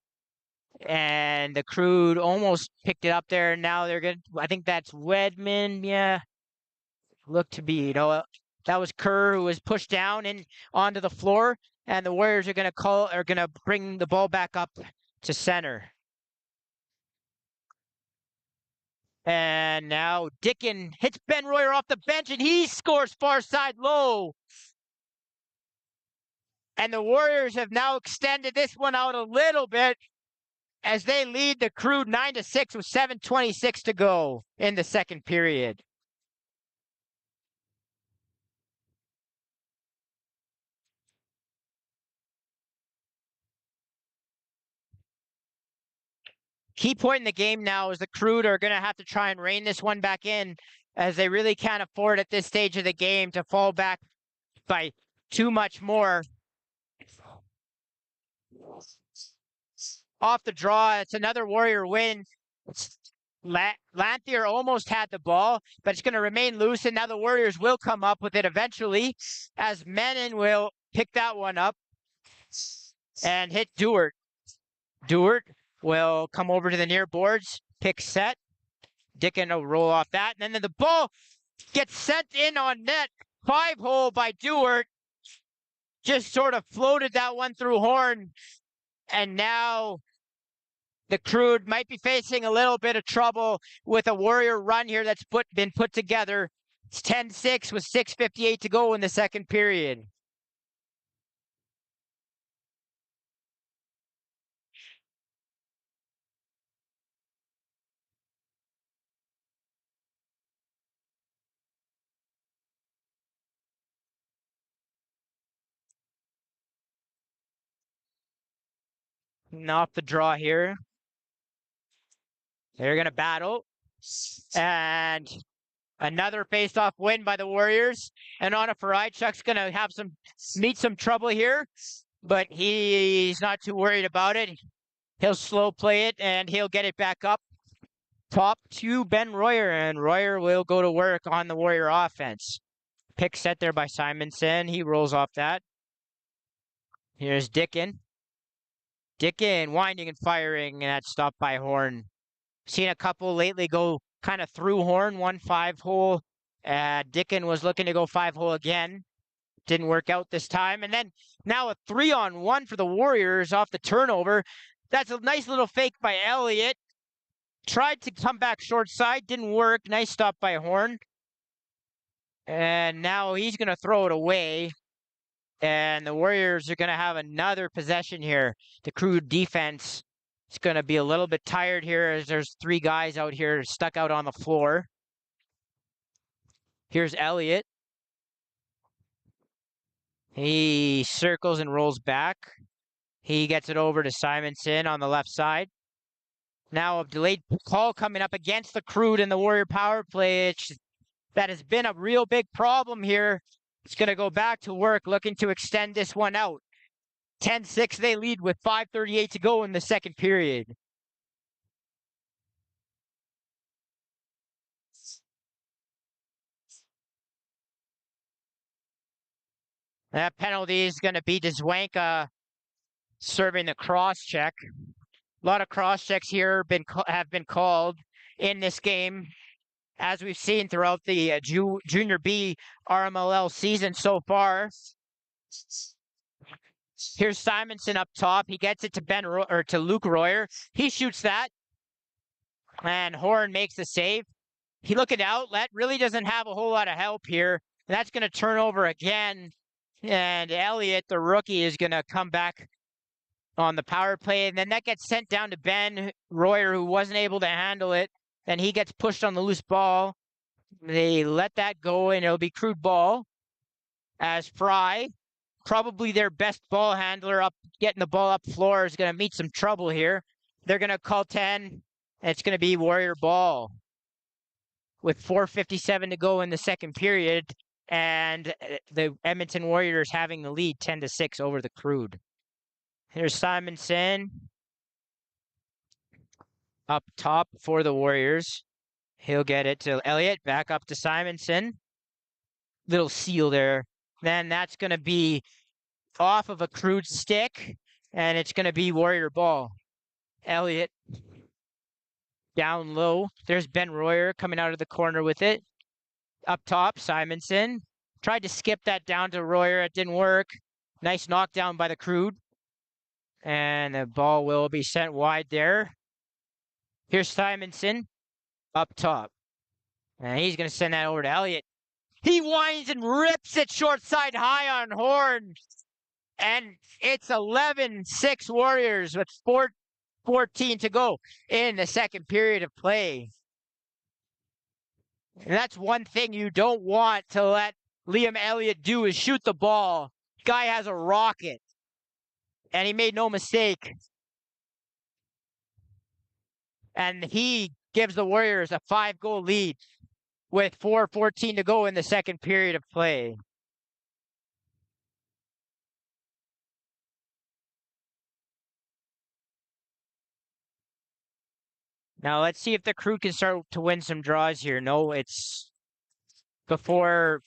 And the Crude almost picked it up there. Now they're going to, I think that's Wedman. Yeah. Look to be, that was Kerr who was pushed down and onto the floor. And the Warriors are going to bring the ball back up to center. And now Dickin hits Ben Royer off the bench, and he scores far side low. And the Warriors have now extended this one out a little bit as they lead the Crude 9-6 with 7:26 to go in the second period. Key point in the game now is the Crude are going to have to try and rein this one back in, as they really can't afford at this stage of the game to fall back by too much more. Off the draw, it's another Warrior win. Lanthier almost had the ball, but it's going to remain loose, and now the Warriors will come up with it eventually, as Menon will pick that one up and hit Dewart. Dewart will come over to the near boards, pick set. Dickin will roll off that, and then the ball gets sent in on net. 5-hole by Dewart. just sort of floated that one through Horn. And now the Crude might be facing a little bit of trouble with a Warrior run here that's been put together. It's 10-6 with 6:58 to go in the second period. Off the draw here. They're going to battle. And another face-off win by the Warriors. And Anna Farajchuk's going to have meet some trouble here, but he's not too worried about it. He'll slow play it, and he'll get it back up top to Ben Royer, and Royer will go to work on the Warrior offense. Pick set there by Simonson. He rolls off that. Here's Dickin. Dickin winding and firing, and that's stopped by Horn. Seen a couple lately go kind of through Horn, 1-5 hole. Dickin was looking to go 5 hole again. Didn't work out this time. And then now a 3-on-1 for the Warriors off the turnover. That's a nice little fake by Elliott. Tried to come back short side, didn't work. Nice stop by Horn. And now he's going to throw it away. And the Warriors are going to have another possession here. The Crude defense is going to be a little bit tired here as there's 3 guys out here stuck out on the floor. Here's Elliott. He circles and rolls back. He gets it over to Simonson on the left side. Now a delayed call coming up against the Crude in the Warrior power play. That has been a real big problem here. It's going to go back to work, looking to extend this one out. 10-6, they lead with 5:38 to go in the second period. That penalty is going to be Dzwanka serving the cross check. A lot of cross checks here have been called in this game, as we've seen throughout the Junior B RMLL season so far. Here's Simonson up top. He gets it to to Luke Royer. He shoots that, and Horn makes the save. He look at outlet. Really doesn't have a whole lot of help here. That's going to turn over again, and Elliott, the rookie, is going to come back on the power play, and then that gets sent down to Ben Royer, who wasn't able to handle it. Then he gets pushed on the loose ball. They let that go, and it'll be Crude ball as Fry, probably their best ball handler, getting the ball up floor, is going to meet some trouble here. They're going to call 10, and it's going to be Warrior ball with 4:57 to go in the second period, and the Edmonton Warriors having the lead 10-6 over the Crude. Here's Simonson up top for the Warriors. He'll get it to Elliott, back up to Simonson. Little seal there. Then that's going to be off of a Crude stick, and it's going to be Warrior ball. Elliott down low. There's Ben Royer coming out of the corner with it. Up top, Simonson. Tried to skip that down to Royer. It didn't work. Nice knockdown by the Crude. And the ball will be sent wide there. Here's Simonson up top. And he's going to send that over to Elliott. He winds and rips it short side high on Horn. And it's 11-6 Warriors with 4:14 to go in the second period of play. And that's one thing you don't want to let Liam Elliott do, is shoot the ball. Guy has a rocket. And he made no mistake. And he gives the Warriors a 5-goal lead with 4:14 to go in the second period of play. Now let's see if the Crude can start to win some draws here. No, it's before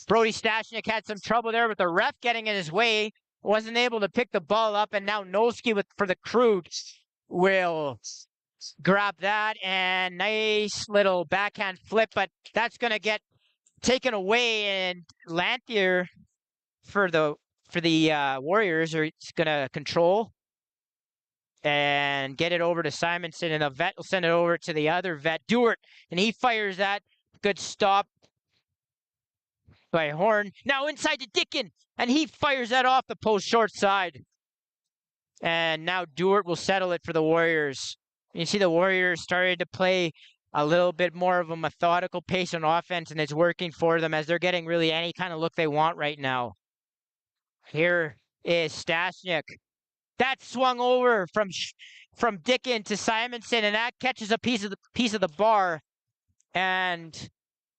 Brody Stashnik had some trouble there with the ref getting in his way. Wasn't able to pick the ball up, and now Noski for the Crude will grab that, and nice little backhand flip, but that's going to get taken away, and Lanthier for the Warriors are gonna control and get it over to Simonson, and the vet will send it over to the other vet, Dewart, and he fires that. Good stop by Horn. Now inside to Dickin, and he fires that off the post short side. And now Dewart will settle it for the Warriors. You see the Warriors started to play a little bit more of a methodical pace on offense, and it's working for them as they're getting really any kind of look they want right now. Here is Stashnik. That swung over from Dickin to Simonson, and that catches a piece of the bar, and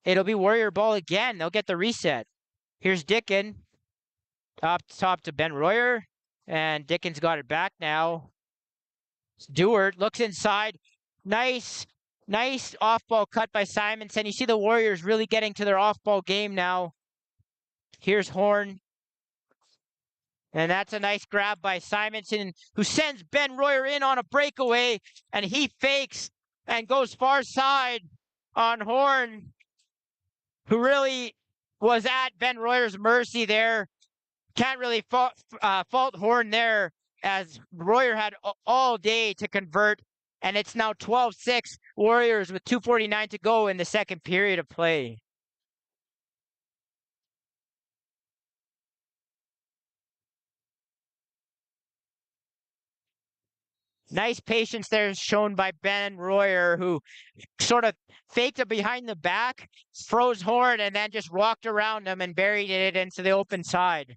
it'll be Warrior ball again. They'll get the reset. Here's Dickin. Up top to Ben Royer, and Dickin's got it back now. Dewart looks inside. Nice off-ball cut by Simonson. You see the Warriors really getting to their off-ball game now. Here's Horn. And that's a nice grab by Simonson, who sends Ben Royer in on a breakaway, and he fakes and goes far side on Horn, who really was at Ben Royer's mercy there. Can't really fault Horn there, as Royer had all day to convert, and it's now 12-6 Warriors with 2:49 to go in the second period of play. Nice patience there shown by Ben Royer, who sort of faked it behind the back, froze Horn, and then just walked around him and buried it into the open side.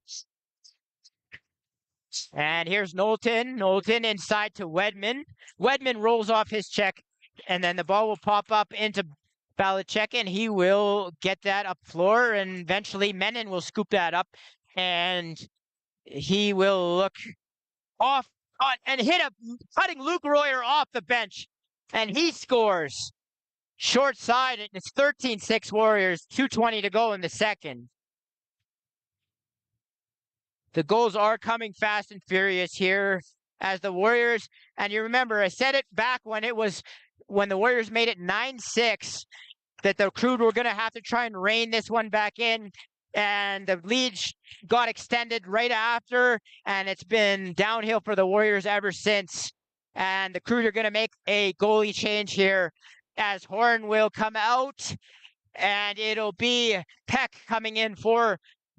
And here's Knowlton. Knowlton inside to Wedman. Wedman rolls off his check, and then the ball will pop up into Belichick, and he will get that up floor, and eventually Menon will scoop that up, and he will look off and hit cutting Luke Royer off the bench, and he scores. Short side, and it's 13-6 Warriors, 2:20 to go in the second. The goals are coming fast and furious here as the Warriors, and you remember I said it back when the Warriors made it 9-6 that the Crude were going to have to try and rein this one back in, and the lead got extended right after, and it's been downhill for the Warriors ever since. And the Crude are going to make a goalie change here as Horn will come out, and it'll be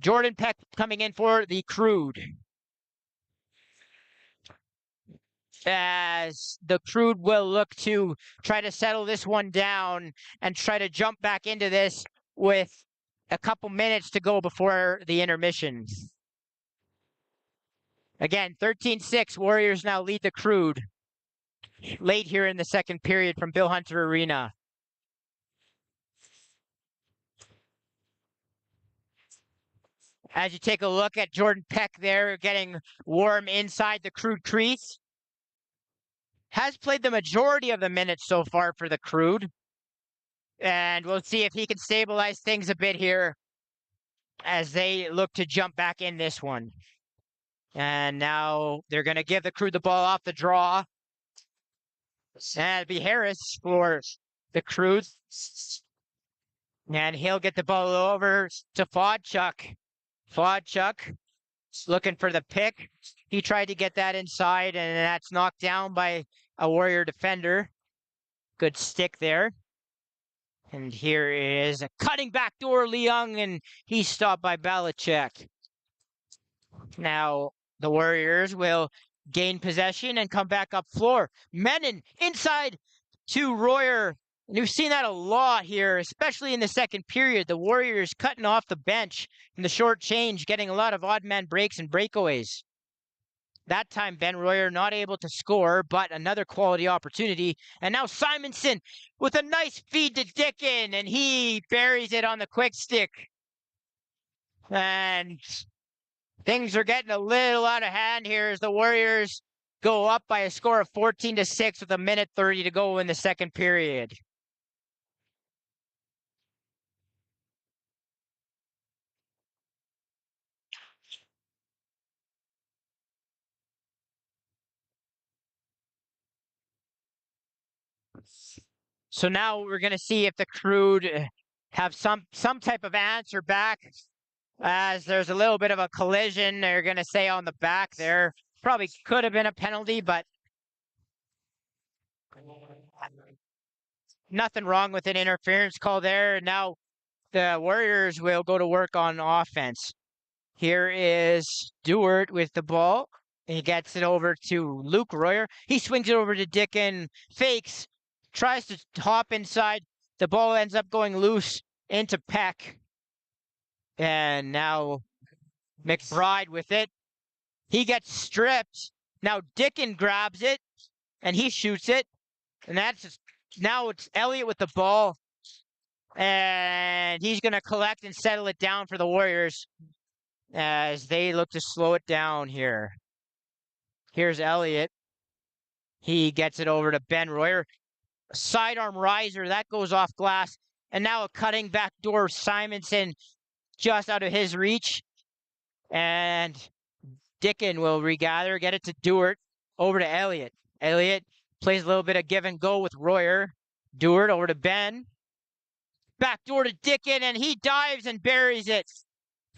Jordan Peck coming in for the Crude. As the Crude will look to try to settle this one down and try to jump back into this with a couple minutes to go before the intermission. Again, 13-6, Warriors now lead the Crude late here in the second period from Bill Hunter Arena. As you take a look at Jordan Peck there getting warm inside the Crude crease. Has played the majority of the minutes so far for the Crude. And we'll see if he can stabilize things a bit here as they look to jump back in this one. And now they're going to give the Crude the ball off the draw. And it'll be Harris for the Crude. And he'll get the ball over to Fodchuk. Fodchuk looking for the pick. He tried to get that inside, and that's knocked down by a Warrior defender. Good stick there. And here is a cutting backdoor Leung, and he's stopped by Belichick. Now the Warriors will gain possession and come back up floor. Menon inside to Royer. And we've seen that a lot here, especially in the second period. The Warriors cutting off the bench in the short change, getting a lot of odd man breaks and breakaways. That time, Ben Royer not able to score, but another quality opportunity. And now Simonson with a nice feed to Dickin, and he buries it on the quick stick. And things are getting a little out of hand here as the Warriors go up by a score of 14-6 with 1:30 to go in the second period. So now we're going to see if the Crude have some type of answer back as there's a little bit of a collision. They're going to say on the back there. Probably could have been a penalty, but nothing wrong with an interference call there. And now the Warriors will go to work on offense. Here is Stewart with the ball. He gets it over to Luke Royer. He swings it over to Dickin, fakes, tries to hop inside. The ball ends up going loose into Peck. And now McBride with it. He gets stripped. Now Dickin grabs it and he shoots it. And that's just, now it's Elliott with the ball. And he's going to collect and settle it down for the Warriors as they look to slow it down here. Here's Elliott. He gets it over to Ben Royer. Sidearm riser, that goes off glass. And now a cutting backdoor Simonson just out of his reach. And Dickin will regather, get it to Dewart, over to Elliott. Elliott plays a little bit of give and go with Royer. Dewart over to Ben. Backdoor to Dickin, and he dives and buries it.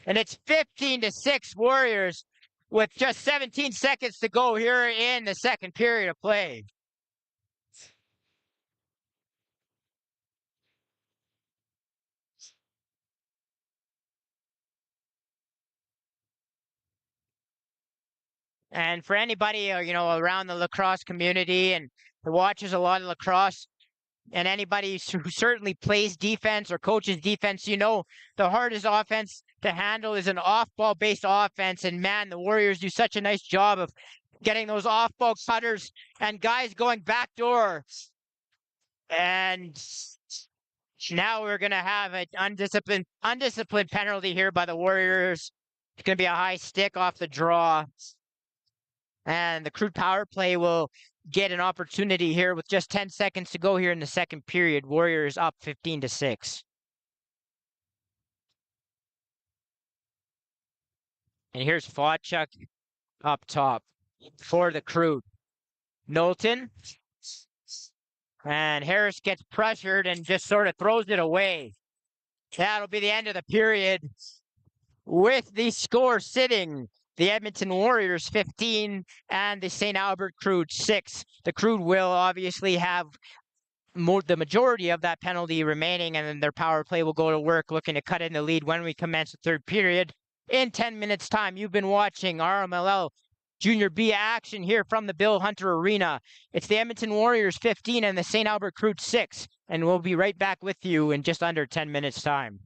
And it's 15-6 Warriors with just 17 seconds to go here in the second period of play. And for anybody, around the lacrosse community and who watches a lot of lacrosse, and anybody who certainly plays defense or coaches defense, the hardest offense to handle is an off-ball based offense. And man, the Warriors do such a nice job of getting those off-ball cutters and guys going backdoor. And now we're going to have an undisciplined penalty here by the Warriors. It's going to be a high stick off the draw. And the Crude power play will get an opportunity here with just 10 seconds to go here in the second period. Warriors up 15-6. And here's Fawchuk up top for the Crude. Knowlton. And Harris gets pressured and just sort of throws it away. That'll be the end of the period with the score sitting. The Edmonton Warriors 15 and the St. Albert Crude 6. The Crude will obviously have the majority of that penalty remaining, and then their power play will go to work looking to cut in the lead when we commence the third period. In 10 minutes' time, you've been watching RMLL Junior B action here from the Bill Hunter Arena. It's the Edmonton Warriors 15 and the St. Albert Crude 6, and we'll be right back with you in just under 10 minutes' time.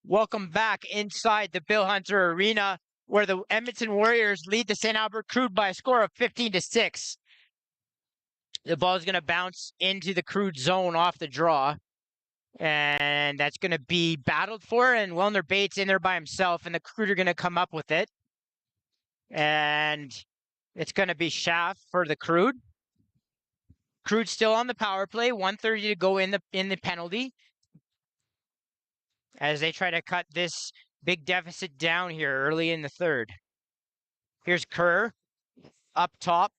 Welcome back inside the Bill Hunter Arena, where the Edmonton Warriors lead the St. Albert Crude by a score of 15-6. The ball is going to bounce into the Crude zone off the draw, and that's going to be battled for, and Wilner Bates in there by himself, and the Crude are going to come up with it. And it's going to be Schaff for the Crude. Crude still on the power play, 1:30 to go in the penalty, as they try to cut this big deficit down here early in the third. Here's Kerr up top.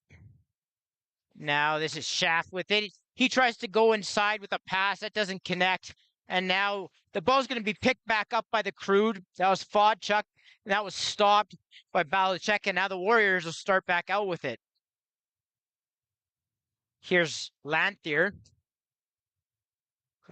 Now this is Schaff with it. He tries to go inside with a pass that doesn't connect. And now the ball's going to be picked back up by the Crude. That was Fodchuk. And that was stopped by Belichick. And now the Warriors will start back out with it. Here's Lanthier.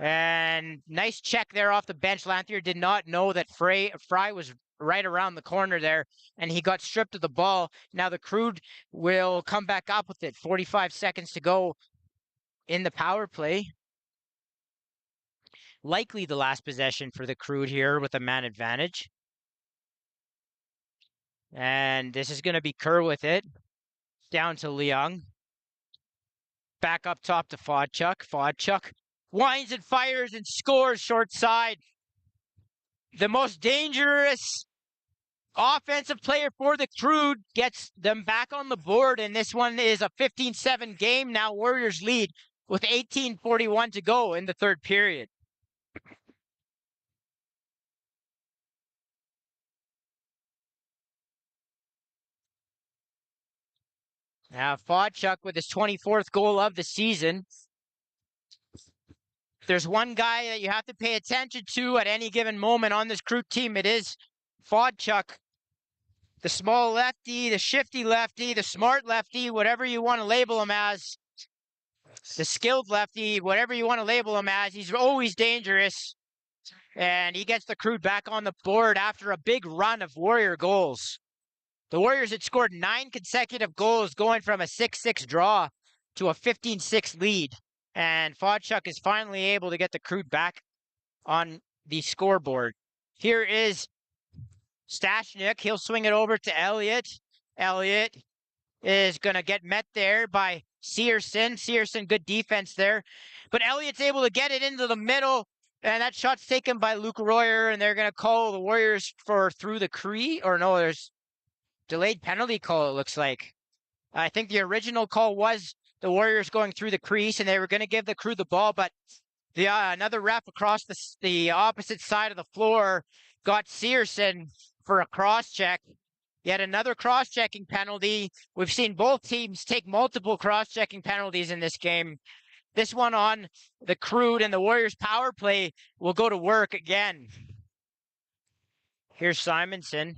And nice check there off the bench. Lanthier did not know that Fry was right around the corner there, and he got stripped of the ball. Now the Crude will come back up with it. 45 seconds to go in the power play. Likely the last possession for the Crude here with a man advantage. And this is going to be Kerr with it. Down to Leung. Back up top to Fodchuk. Fodchuk winds and fires and scores short side. The most dangerous offensive player for the Crude gets them back on the board, and this one is a 15-7 game. Now Warriors lead with 18:41 to go in the third period. Now Fodchuk with his 24th goal of the season. If there's one guy that you have to pay attention to at any given moment on this Crude team, it is Fodchuk. The small lefty, the shifty lefty, the smart lefty, whatever you want to label him as. The skilled lefty, whatever you want to label him as. He's always dangerous. And he gets the Crude back on the board after a big run of Warrior goals. The Warriors had scored 9 consecutive goals, going from a 6-6 draw to a 15-6 lead. And Fodchuk is finally able to get the Crude back on the scoreboard. Here is Stashnik. He'll swing it over to Elliott. Elliott is going to get met there by Searson. Searson, good defense there. But Elliott's able to get it into the middle. And that shot's taken by Luke Royer. And they're going to call the Warriors for through the crease. Or no, there's delayed penalty call, it looks like. I think the original call was the Warriors going through the crease, and they were going to give the Crude the ball, but the another ref across the opposite side of the floor got Searson for a cross-check. Yet another cross-checking penalty. We've seen both teams take multiple cross-checking penalties in this game. This one on the Crude, and the Warriors' power play will go to work again. Here's Simonson.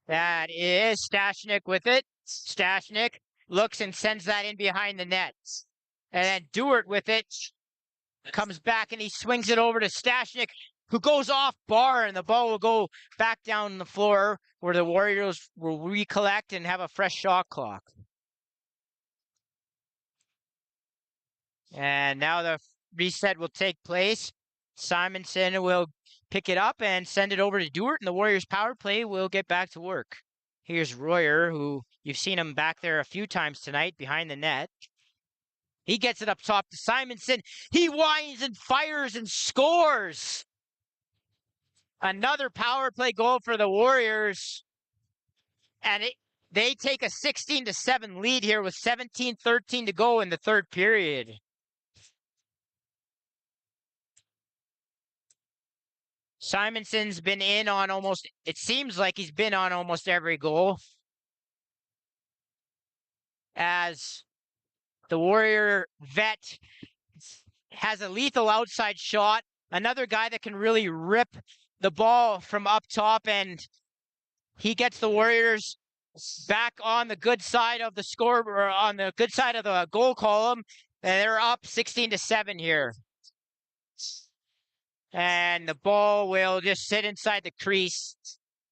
That is Stashnik with it. Stashnik looks and sends that in behind the net. And then Dewart with it comes back and he swings it over to Stashnik, who goes off bar, and the ball will go back down the floor where the Warriors will recollect and have a fresh shot clock. And now the reset will take place. Simonson will pick it up and send it over to Dewart, and the Warriors' power play will get back to work. Here's Royer, who you've seen him back there a few times tonight behind the net. He gets it up top to Simonson. He winds and fires and scores. Another power play goal for the Warriors. And they take a 16-7 lead here with 17:13 to go in the third period. Simonson's been in on almost, it seems like he's been on almost every goal, as the Warrior vet has a lethal outside shot. Another guy that can really rip the ball from up top, and he gets the Warriors back on the good side of the score, or on the good side of the goal column, and they're up 16-7 here. And the ball will just sit inside the crease.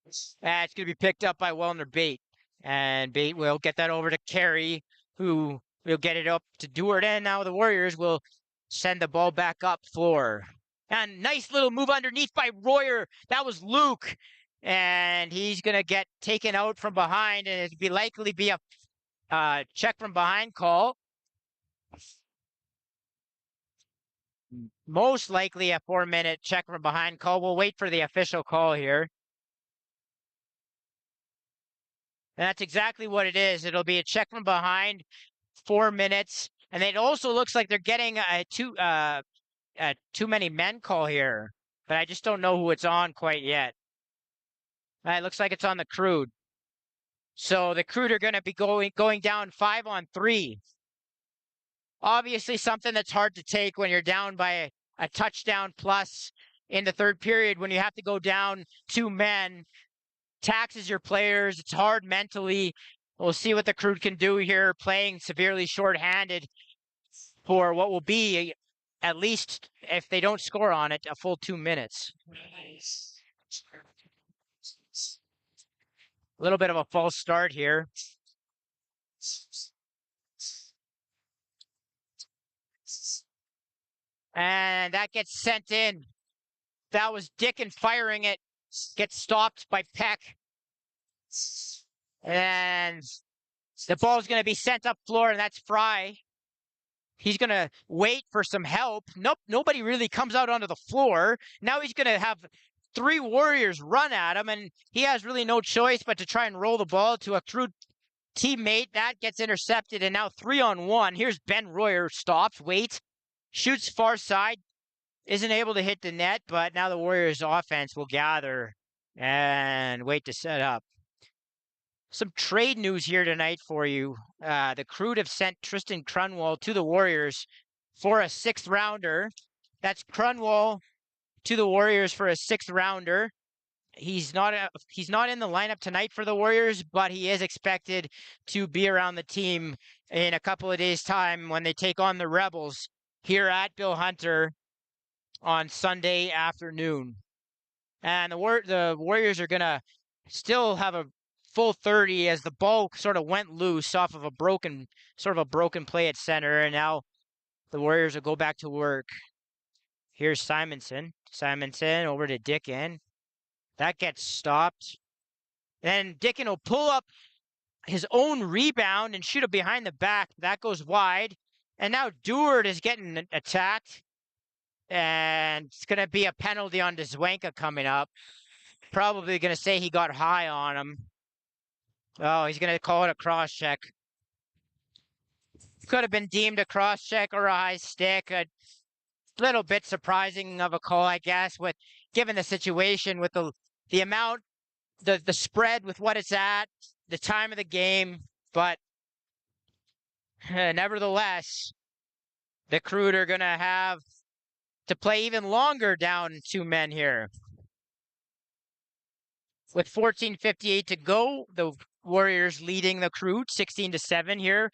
It's going to be picked up by Wilner Bates. And Bates will get that over to Carey, who will get it up to Dewart. And now the Warriors will send the ball back up floor. And nice little move underneath by Royer. That was Luke. And he's going to get taken out from behind, and it'd be likely be a check from behind call. Most likely a 4-minute check from behind call. We'll wait for the official call here. And that's exactly what it is. It'll be a check from behind, 4 minutes. And it also looks like they're getting a too many men call here. But I just don't know who it's on quite yet. It looks like it's on the Crude. So the Crude are going to be going down 5-on-3. Obviously something that's hard to take when you're down by a touchdown plus in the third period when you have to go down 2 men. Taxes your players. It's hard mentally. We'll see what the Crude can do here, playing severely shorthanded for what will be, at least if they don't score on it, a full 2 minutes. A little bit of a false start here. And that gets sent in. That was Dickin firing it. Gets stopped by Peck. And the ball's going to be sent up floor, and that's Fry. He's going to wait for some help. Nope, nobody really comes out onto the floor. Now he's going to have 3 Warriors run at him, and he has really no choice but to try and roll the ball to a Crude teammate. That gets intercepted, and now 3-on-1. Here's Ben Royer, stops, waits, shoots far side, isn't able to hit the net, but now the Warriors offense will gather and wait to set up. Some trade news here tonight for you. The Crude have sent Tristan Crunwall to the Warriors for a 6th rounder. That's Crunwall to the Warriors for a 6th rounder. He's not in the lineup tonight for the Warriors, but he is expected to be around the team in a couple of days' time when they take on the Rebels here at Bill Hunter on Sunday afternoon. And the Warriors are going to still have a full 30 as the ball sort of went loose off of a broken play at center, and now the Warriors will go back to work. Here's Simonson. Simonson over to Dickin. That gets stopped. Then Dickin will pull up his own rebound and shoot it behind the back. That goes wide. And now Dewart is getting attacked. And it's going to be a penalty on Dzwanka coming up. Probably going to say he got high on him. Oh, he's going to call it a cross check. Could have been deemed a cross check or a high stick. A little bit surprising of a call, I guess, with given the situation with the amount, the spread with what it's at, the time of the game. But nevertheless, the Crude are going to have to play even longer down 2 men here. With 14:58 to go, the Warriors leading the Crude 16-7 here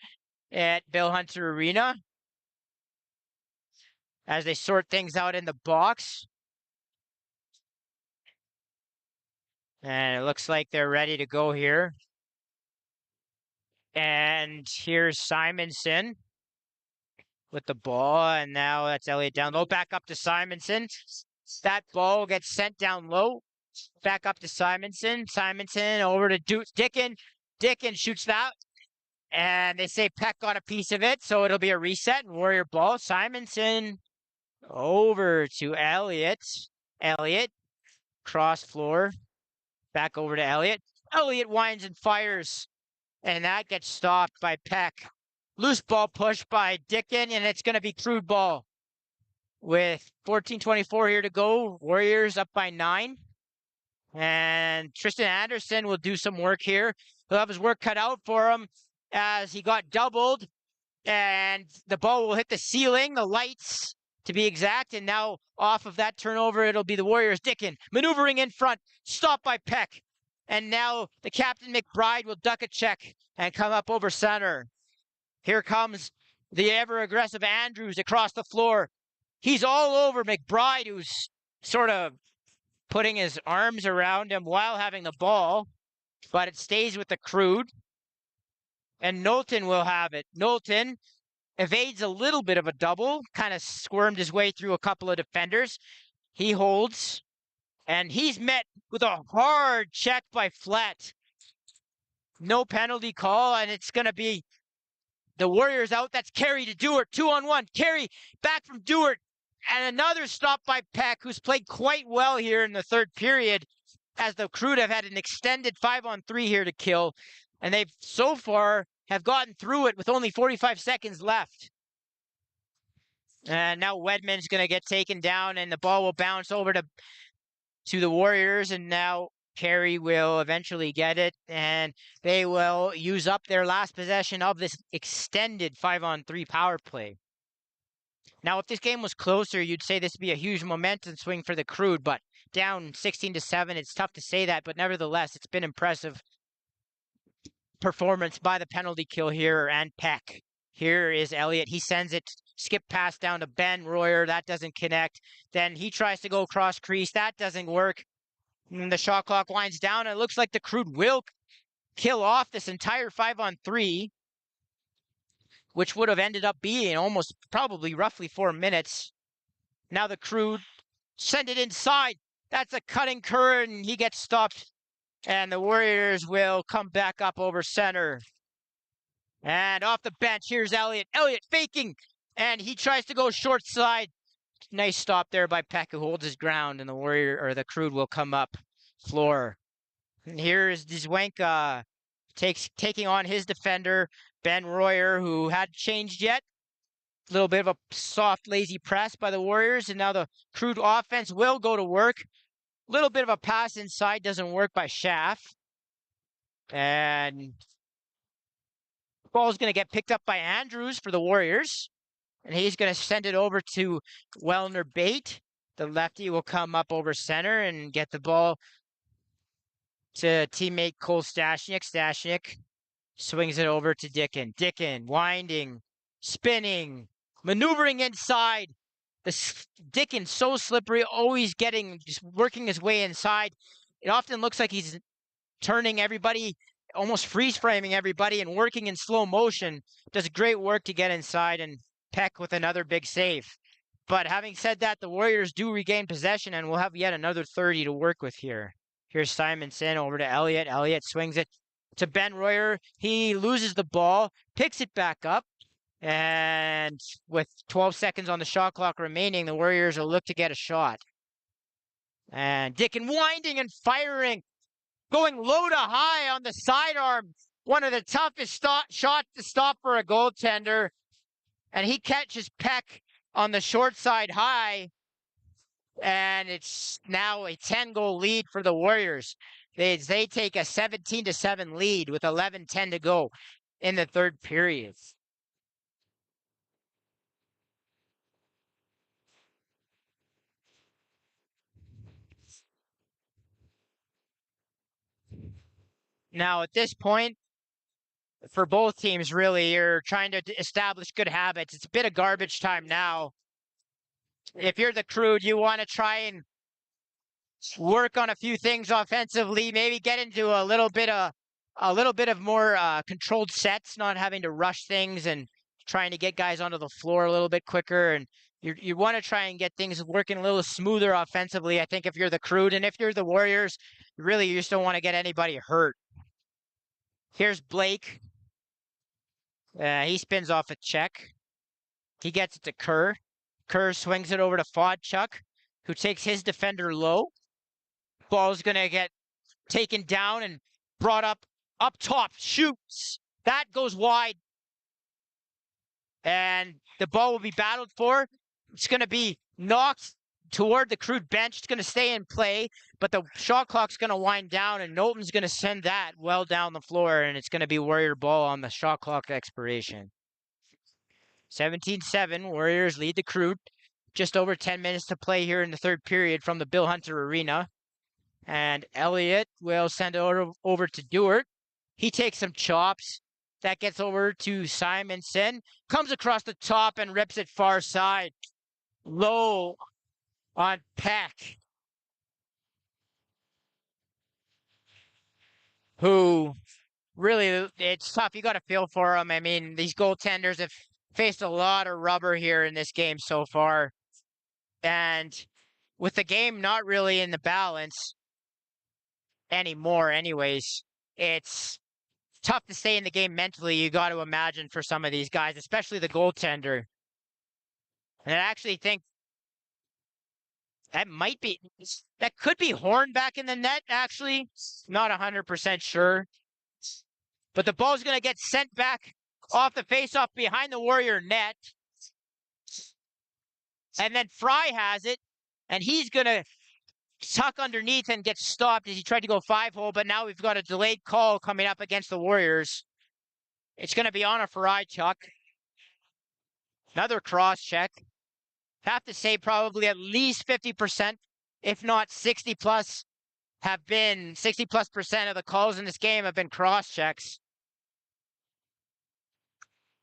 at Bill Hunter Arena as they sort things out in the box. And it looks like they're ready to go here. And here's Simonson with the ball, and now that's Elliott down low. Back up to Simonson. That ball gets sent down low. Back up to Simonson. Simonson over to Dickin. Dickin shoots that. And they say Peck got a piece of it, so it'll be a reset and Warrior ball. Simonson over to Elliott. Elliott, cross floor. Back over to Elliott. Elliott winds and fires. And that gets stopped by Peck. Loose ball push by Dickin, and it's going to be Crude ball. With 14:24 here to go, Warriors up by 9. And Tristan Anderson will do some work here. He'll have his work cut out for him as he got doubled. And the ball will hit the ceiling, the lights to be exact. And now off of that turnover, it'll be the Warriors. Dickin maneuvering in front, stopped by Peck. And now the captain McBride will duck a check and come up over center. Here comes the ever-aggressive Andrews across the floor. He's all over McBride, who's sort of putting his arms around him while having the ball. But it stays with the Crude. And Knowlton will have it. Knowlton, evades a little bit of a double, kind of squirmed his way through a couple of defenders. He holds, and he's met with a hard check by Flett. No penalty call, and it's going to be the Warriors out. That's Carey to Dewart. 2-on-1. Carey back from Dewart. And another stop by Peck, who's played quite well here in the third period, as the Crude have had an extended 5-on-3 here to kill. And they've so far have gotten through it with only 45 seconds left. And now Wedman's going to get taken down, and the ball will bounce over to the Warriors. And now Carey will eventually get it, and they will use up their last possession of this extended 5-on-3 power play. Now, if this game was closer, you'd say this would be a huge momentum swing for the Crude, but down 16-7, it's tough to say that, but nevertheless, it's been impressive performance by the penalty kill here and Peck. Here is Elliott. He sends it, skip pass down to Ben Royer. That doesn't connect. Then he tries to go cross crease. That doesn't work. And the shot clock winds down. And it looks like the Crude will kill off this entire 5-on-3, which would have ended up being almost probably roughly 4 minutes. Now the Crude send it inside. That's a cutting current, and he gets stopped. And the Warriors will come back up over center. And off the bench, here's Elliott. Elliott faking, and he tries to go short side. Nice stop there by Peck, who holds his ground, and the Crude will come up floor. And here is Dzwanka taking on his defender, Ben Royer, who hadn't changed yet. A little bit of a soft, lazy press by the Warriors, and now the Crude offense will go to work. A little bit of a pass inside, doesn't work by Schaff. And the ball is going to get picked up by Andrews for the Warriors. And he's going to send it over to Wellner Bate. The lefty will come up over center and get the ball to teammate Cole Stashnik. Stashnik swings it over to Dickin. Dickin winding, spinning, maneuvering inside. Dickin so slippery, always just working his way inside. It often looks like he's turning everybody, almost freeze framing everybody and working in slow motion. Does great work to get inside, and Peck with another big save. But having said that, the Warriors do regain possession, and we'll have yet another 30 to work with here. Here's Simonson over to Elliott. Elliott swings it to Ben Royer. He loses the ball, picks it back up, and with 12 seconds on the shot clock remaining, the Warriors will look to get a shot. And Dickin winding and firing, going low to high on the sidearm. One of the toughest shots to stop for a goaltender. And he catches Peck on the short side high. And it's now a 10-goal lead for the Warriors. They take a 17-7 lead with 11:10 to go in the third period. Now, at this point, for both teams, really, you're trying to establish good habits. It's a bit of garbage time now. If you're the Crude, you want to try and work on a few things offensively, maybe get into a little bit of more controlled sets, not having to rush things and trying to get guys onto the floor a little bit quicker. And you want to try and get things working a little smoother offensively, I think, if you're the Crude. And if you're the Warriors, really, you just don't want to get anybody hurt. Here's Blake. He spins off a check. He gets it to Kerr. Kerr swings it over to Fodchuk, who takes his defender low. Ball's going to get taken down and brought up top. Shoots. That goes wide. And the ball will be battled for. It's going to be knocked toward the Crude bench. It's going to stay in play, but the shot clock's going to wind down, and Knowlton's going to send that well down the floor, and it's going to be Warrior ball on the shot clock expiration. 17-7, Warriors lead the Crude. Just over 10 minutes to play here in the third period from the Bill Hunter Arena. And Elliott will send it over to Dewart. He takes some chops. That gets over to Simonson. Comes across the top and rips it far side. Low on Peck, who really, it's tough. You got to feel for him. I mean, these goaltenders, if faced a lot of rubber here in this game so far. And with the game not really in the balance anymore, anyways, it's tough to stay in the game mentally. You got to imagine for some of these guys, especially the goaltender. And I actually think that could be Horn back in the net, actually. Not 100% sure. But the ball's going to get sent back off the faceoff behind the Warrior net. And then Fry has it, and he's going to tuck underneath and get stopped as he tried to go 5-hole, but now we've got a delayed call coming up against the Warriors. It's going to be on a Fry chuck. Another cross check. Have to say probably at least 50%, if not 60 plus, 60+% of the calls in this game have been cross checks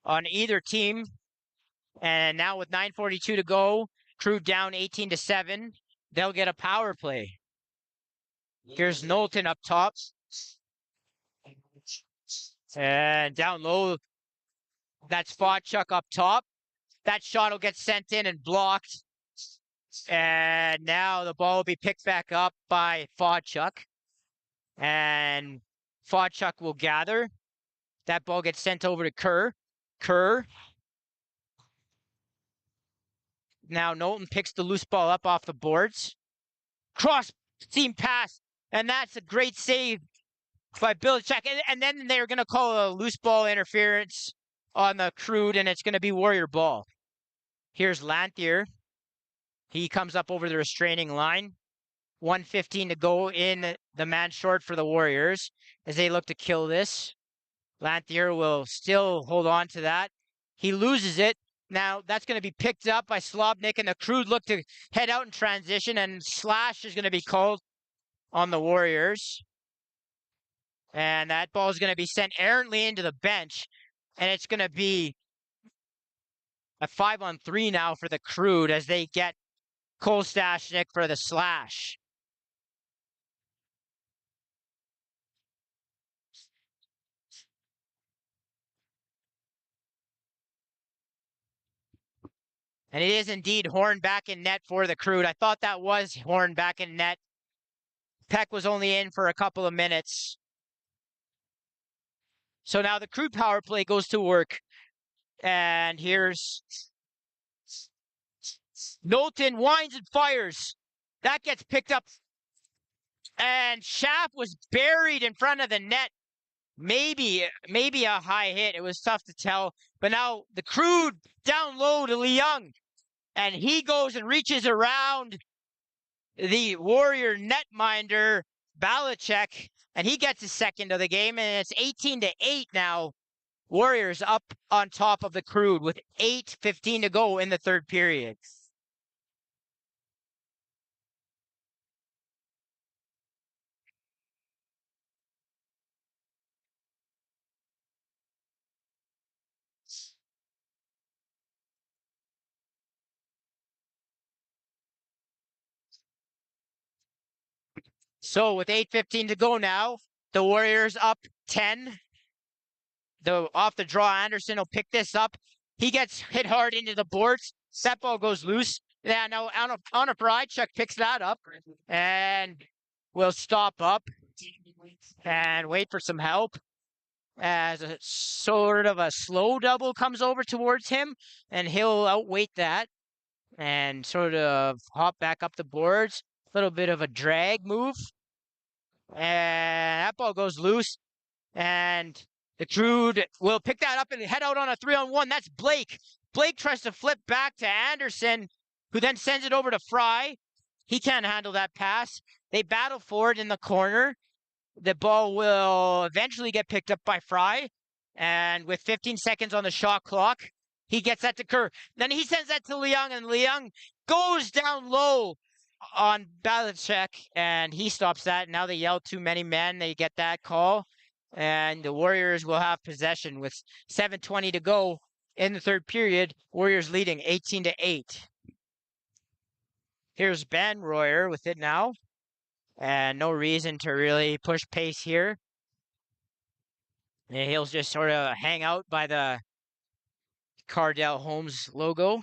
on either team. And now with 9:42 to go, Crude down 18-7. They'll get a power play. Here's Knowlton up top. And down low, that's Fodchuk up top. That shot will get sent in and blocked. And now the ball will be picked back up by Fodchuk. And Fodchuk will gather. That ball gets sent over to Kerr. Kerr. Now Knowlton picks the loose ball up off the boards. Cross seam pass. And that's a great save by Belichick. And then they're going to call a loose ball interference on the Crude, and it's going to be Warrior ball. Here's Lanthier. He comes up over the restraining line. 1:15 to go in the man short for the Warriors as they look to kill this. Lanthier will still hold on to that. He loses it. Now that's going to be picked up by Slobnik, and the Crude look to head out in transition, and slash is going to be called on the Warriors. And that ball is going to be sent errantly into the bench, and it's going to be a 5-on-3 now for the Crude as they get Cole Stashnik for the slash. And it is indeed Horn back in net for the Crude. I thought that was Horn back in net. Peck was only in for a couple of minutes. So now the Crude power play goes to work. And here's Knowlton winds and fires. That gets picked up. And Schaff was buried in front of the net. Maybe a high hit. It was tough to tell. But now the Crude down low to Leung. And he goes and reaches around the Warrior netminder, Belichick. And he gets his second of the game. And it's 18-8 now. Warriors up on top of the Crude with 8:15 to go in the third period. So with 8:15 to go now, the Warriors up 10. Off the draw, Anderson will pick this up. He gets hit hard into the boards. That ball goes loose. Yeah, now on a Chuck picks that up and will stop up and wait for some help as a sort of a slow double comes over towards him, and he'll outweight that and sort of hop back up the boards. A little bit of a drag move. And that ball goes loose. And the Crude will pick that up and head out on a 3-on-1. That's Blake. Blake tries to flip back to Anderson, who then sends it over to Fry. He can't handle that pass. They battle for it in the corner. The ball will eventually get picked up by Fry. And with 15 seconds on the shot clock, he gets that to Kerr. Then he sends that to Leung, and Leung goes down low on Belichick, and he stops that. Now they yell too many men. They get that call. And the Warriors will have possession with 7:20 to go in the third period. Warriors leading 18-8. Here's Ben Royer with it now. And no reason to really push pace here. And he'll just sort of hang out by the Cardell Holmes logo.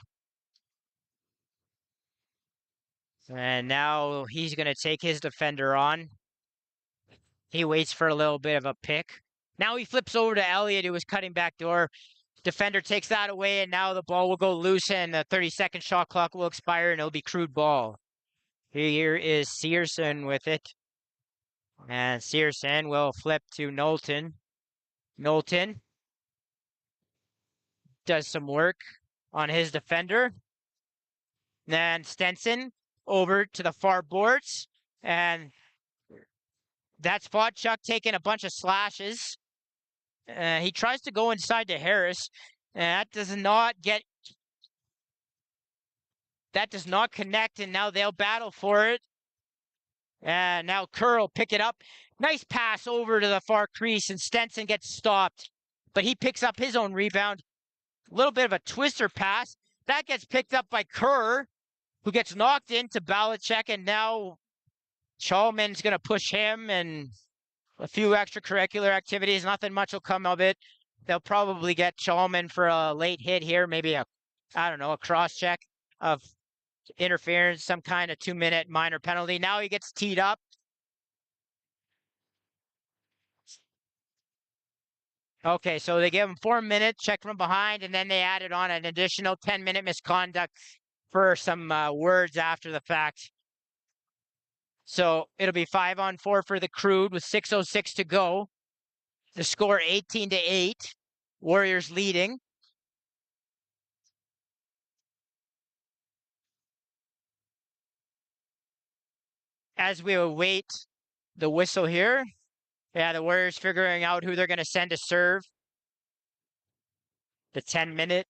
And now he's going to take his defender on. He waits for a little bit of a pick. Now he flips over to Elliott, who was cutting back door. Defender takes that away, and now the ball will go loose, and the 30-second shot clock will expire, and it'll be Crude ball. Here is Searson with it. And Searson will flip to Knowlton. Knowlton does some work on his defender. Then Stenson over to the far boards. And that's Fodchuk taking a bunch of slashes. He tries to go inside to Harris. That does not connect, and now they'll battle for it. And now Kerr will pick it up. Nice pass over to the far crease, and Stenson gets stopped. But he picks up his own rebound. A little bit of a twister pass. That gets picked up by Kerr, who gets knocked into Balacek, and now Chalman's going to push him, and a few extracurricular activities. Nothing much will come of it. They'll probably get Chalman for a late hit here, maybe a cross check of interference, some kind of 2-minute minor penalty. Now he gets teed up. Okay, so they give him 4 minutes, check from behind, and then they added on an additional 10-minute misconduct for some words after the fact. So it'll be 5-on-4 for the Crude with 6:06 to go. The score 18-8. Warriors leading. As we await the whistle here, yeah, the Warriors figuring out who they're going to send to serve. The 10-minute.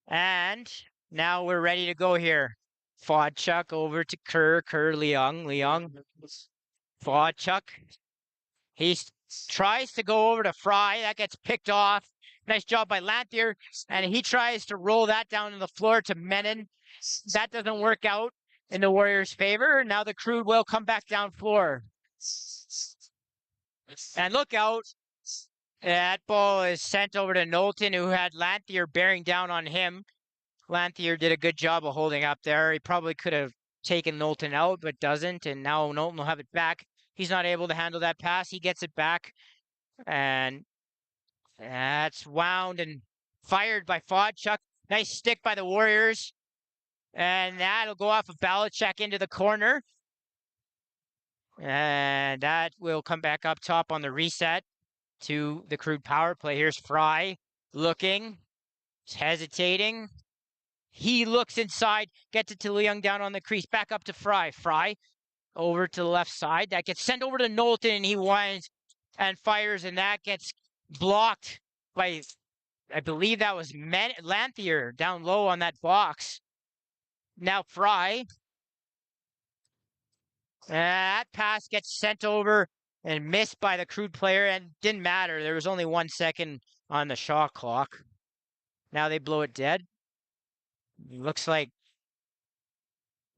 And now we're ready to go here. Fodchuk over to Kerr. Leung. Fodchuk. He tries to go over to Fry. That gets picked off. Nice job by Lanthier. And he tries to roll that down to the floor to Menon. That doesn't work out in the Warriors' favor. Now the Crude will come back down floor. And look out. That ball is sent over to Knowlton, who had Lanthier bearing down on him. Lanthier did a good job of holding up there. He probably could have taken Knowlton out, but doesn't. And now Knowlton will have it back. He's not able to handle that pass. He gets it back. And that's wound and fired by Fodchuk. Nice stick by the Warriors. And that'll go off of Balacek into the corner. And that will come back up top on the reset to the Crude power play. Here's Fry looking, hesitating. He looks inside, gets it to Leung down on the crease, back up to Fry. Fry over to the left side. That gets sent over to Knowlton, and he winds and fires, and that gets blocked by, I believe that was Lanthier down low on that box. Now Fry. That pass gets sent over and missed by the Crude player, and didn't matter. There was only 1 second on the shot clock. Now they blow it dead. Looks like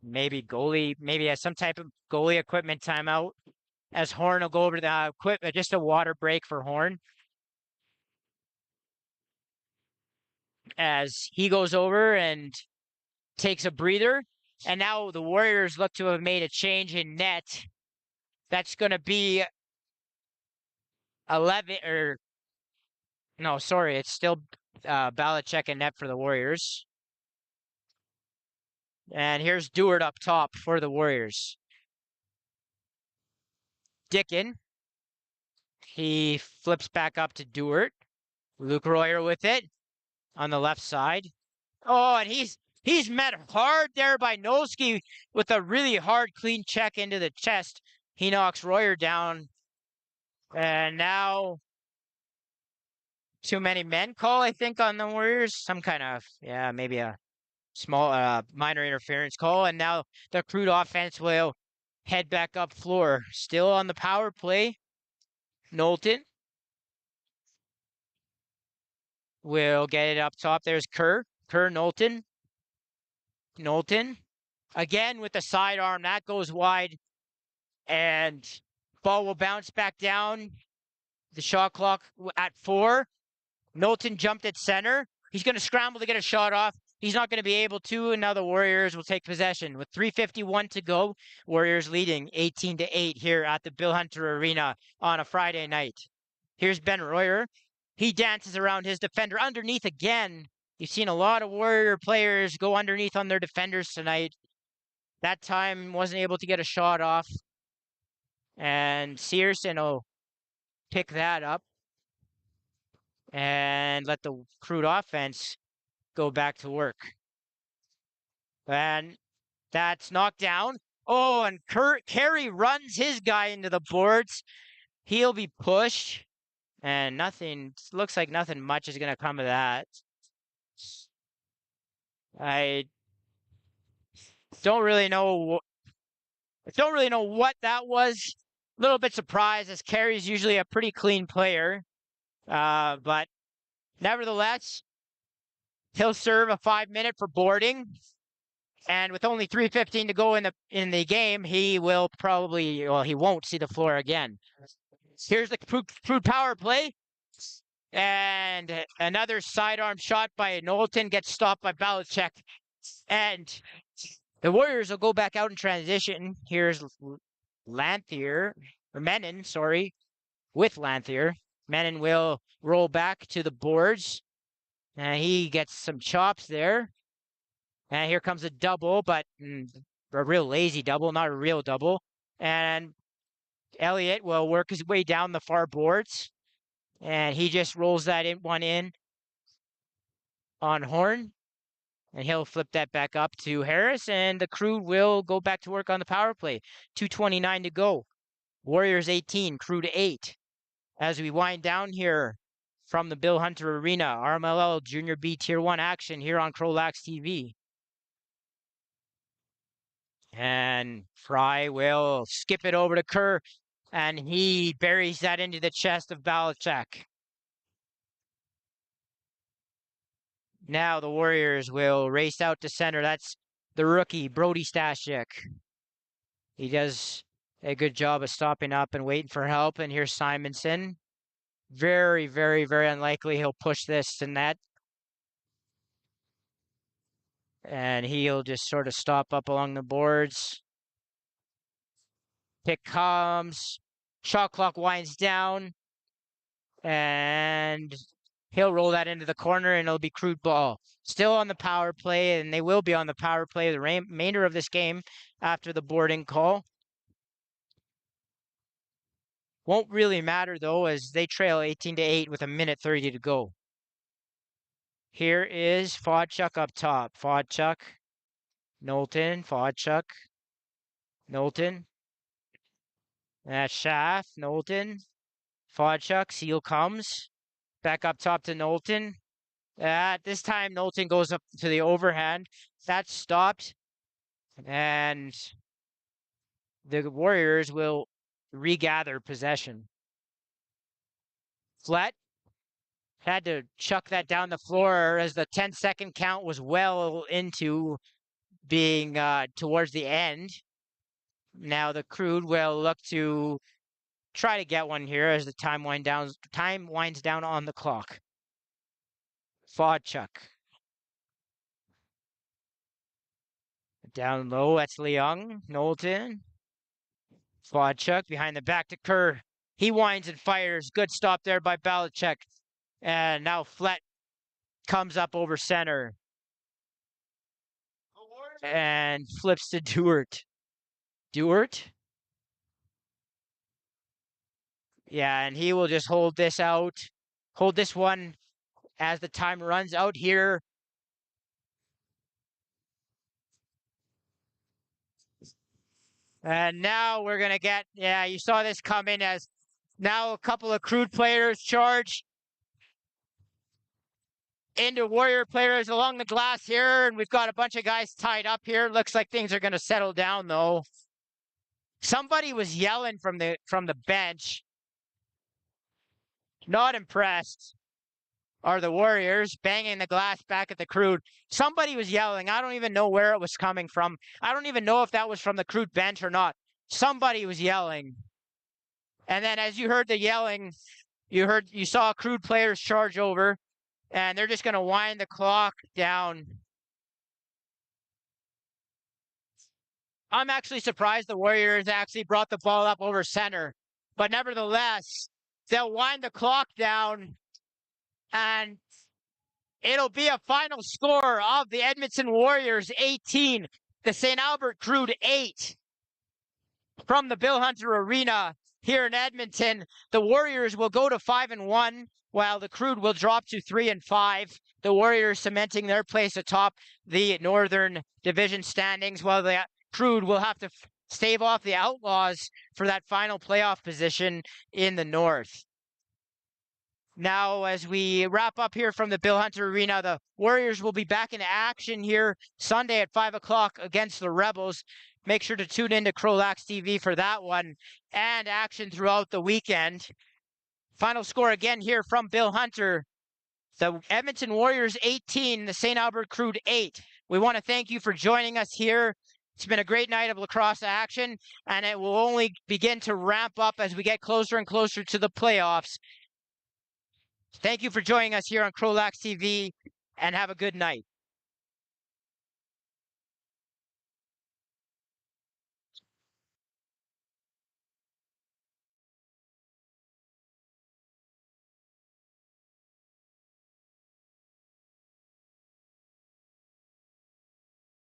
maybe has some type of goalie equipment timeout, as Horn will go over to the equipment, just a water break for Horn. As he goes over and takes a breather. And now the Warriors look to have made a change in net. That's going to be 11 or no, sorry, it's still Balacek and net for the Warriors. And here's Dewart up top for the Warriors. Dickin. He flips back up to Dewart. Luke Royer with it on the left side. Oh, and he's met hard there by Noski with a really hard, clean check into the chest. He knocks Royer down. And now too many men call, I think, on the Warriors. Some kind of, maybe a small minor interference call. And now the Crude offense will head back up floor. Still on the power play. Knowlton will get it up top. There's Kerr. Knowlton. Again with the sidearm. That goes wide. And ball will bounce back down. The shot clock at 4. Knowlton jumped at center. He's going to scramble to get a shot off. He's not going to be able to, and now the Warriors will take possession. With 3:51 to go, Warriors leading 18-8 here at the Bill Hunter Arena on a Friday night. Here's Ben Royer. He dances around his defender underneath again. You've seen a lot of Warrior players go underneath on their defenders tonight. That time wasn't able to get a shot off. And Searson will pick that up and let the Crude offense go back to work. And that's knocked down. Oh, and Carey runs his guy into the boards. He'll be pushed. And nothing, looks like nothing much is going to come of that. I don't really know. Don't really know what that was. A little bit surprised, as Carey's usually a pretty clean player. But nevertheless, he'll serve a 5-minute for boarding. And with only 3:15 to go in the game, he will probably, well, he won't see the floor again. Here's the Crude power play. And another sidearm shot by Knowlton gets stopped by Belichick. And the Warriors will go back out in transition. Here's Lanthier, or Menon, sorry, with Lanthier. Menon will roll back to the boards. And he gets some chops there. And here comes a double, but a real lazy double, not a real double. And Elliott will work his way down the far boards. And he just rolls that one in on Horn. And he'll flip that back up to Harris. And the Crude will go back to work on the power play. 2:29 to go. Warriors 18, Crude 8. As we wind down here from the Bill Hunter Arena, RMLL Junior B Tier 1 action here on CROW LAX TV. And Fry will skip it over to Kerr, and he buries that into the chest of Belichick. Now the Warriors will race out to center. That's the rookie, Brody Stashik. He does a good job of stopping up and waiting for help. And here's Simonson. Very, very, very unlikely he'll push this to net. And he'll just sort of stop up along the boards. Pick comes. Shot clock winds down. And he'll roll that into the corner, and it'll be Crude ball. Still on the power play, and they will be on the power play the remainder of this game after the boarding call. Won't really matter, though, as they trail 18-8 with 1:30 to go. Here is Fodchuk up top. Fodchuk, Knowlton, Fodchuk, Knowlton. That's Schaff, Knowlton, Fodchuk. Seal comes. Back up top to Knowlton. This time, Knowlton goes up to the overhand. That's stopped. And the Warriors will regather possession. Flett had to chuck that down the floor as the 10-second count was well into being towards the end. Now the Crude will look to try to get one here as the time winds down on the clock. Fodchuk. Down low, that's Leung. Knowlton. Fodchuk behind the back to Kerr. He winds and fires. Good stop there by Belichick. And now Flett comes up over center. And flips to Duart. Duart? Yeah, and he will just hold this out. Hold this one as the time runs out here. And now we're going to get, yeah, you saw this come in as now a couple of Crude players charge into Warrior players along the glass here. And we've got a bunch of guys tied up here. Looks like things are going to settle down, though. Somebody was yelling from the bench. Not impressed are the Warriors, banging the glass back at the Crude. Somebody was yelling. I don't even know where it was coming from. I don't even know if that was from the Crude bench or not. Somebody was yelling. And then as you heard the yelling, you saw Crude players charge over. and they're just going to wind the clock down. I'm actually surprised the Warriors actually brought the ball up over center, but nevertheless, they'll wind the clock down, and it'll be a final score of the Edmonton Warriors 18, the St. Albert Crude 8. From the Bill Hunter Arena here in Edmonton, the Warriors will go to 5-1, while the Crude will drop to 3-5. The Warriors cementing their place atop the Northern Division standings, while the Crude will have to stave off the Outlaws for that final playoff position in the North. Now, as we wrap up here from the Bill Hunter Arena, the Warriors will be back in action here Sunday at 5 o'clock against the Rebels. Make sure to tune in to CROW LAX TV for that one, and action throughout the weekend. Final score again here from Bill Hunter. The Edmonton Warriors 18, the St. Albert Crude 8. We want to thank you for joining us here. It's been a great night of lacrosse action, and it will only begin to ramp up as we get closer and closer to the playoffs. Thank you for joining us here on CROW LAX TV, and have a good night.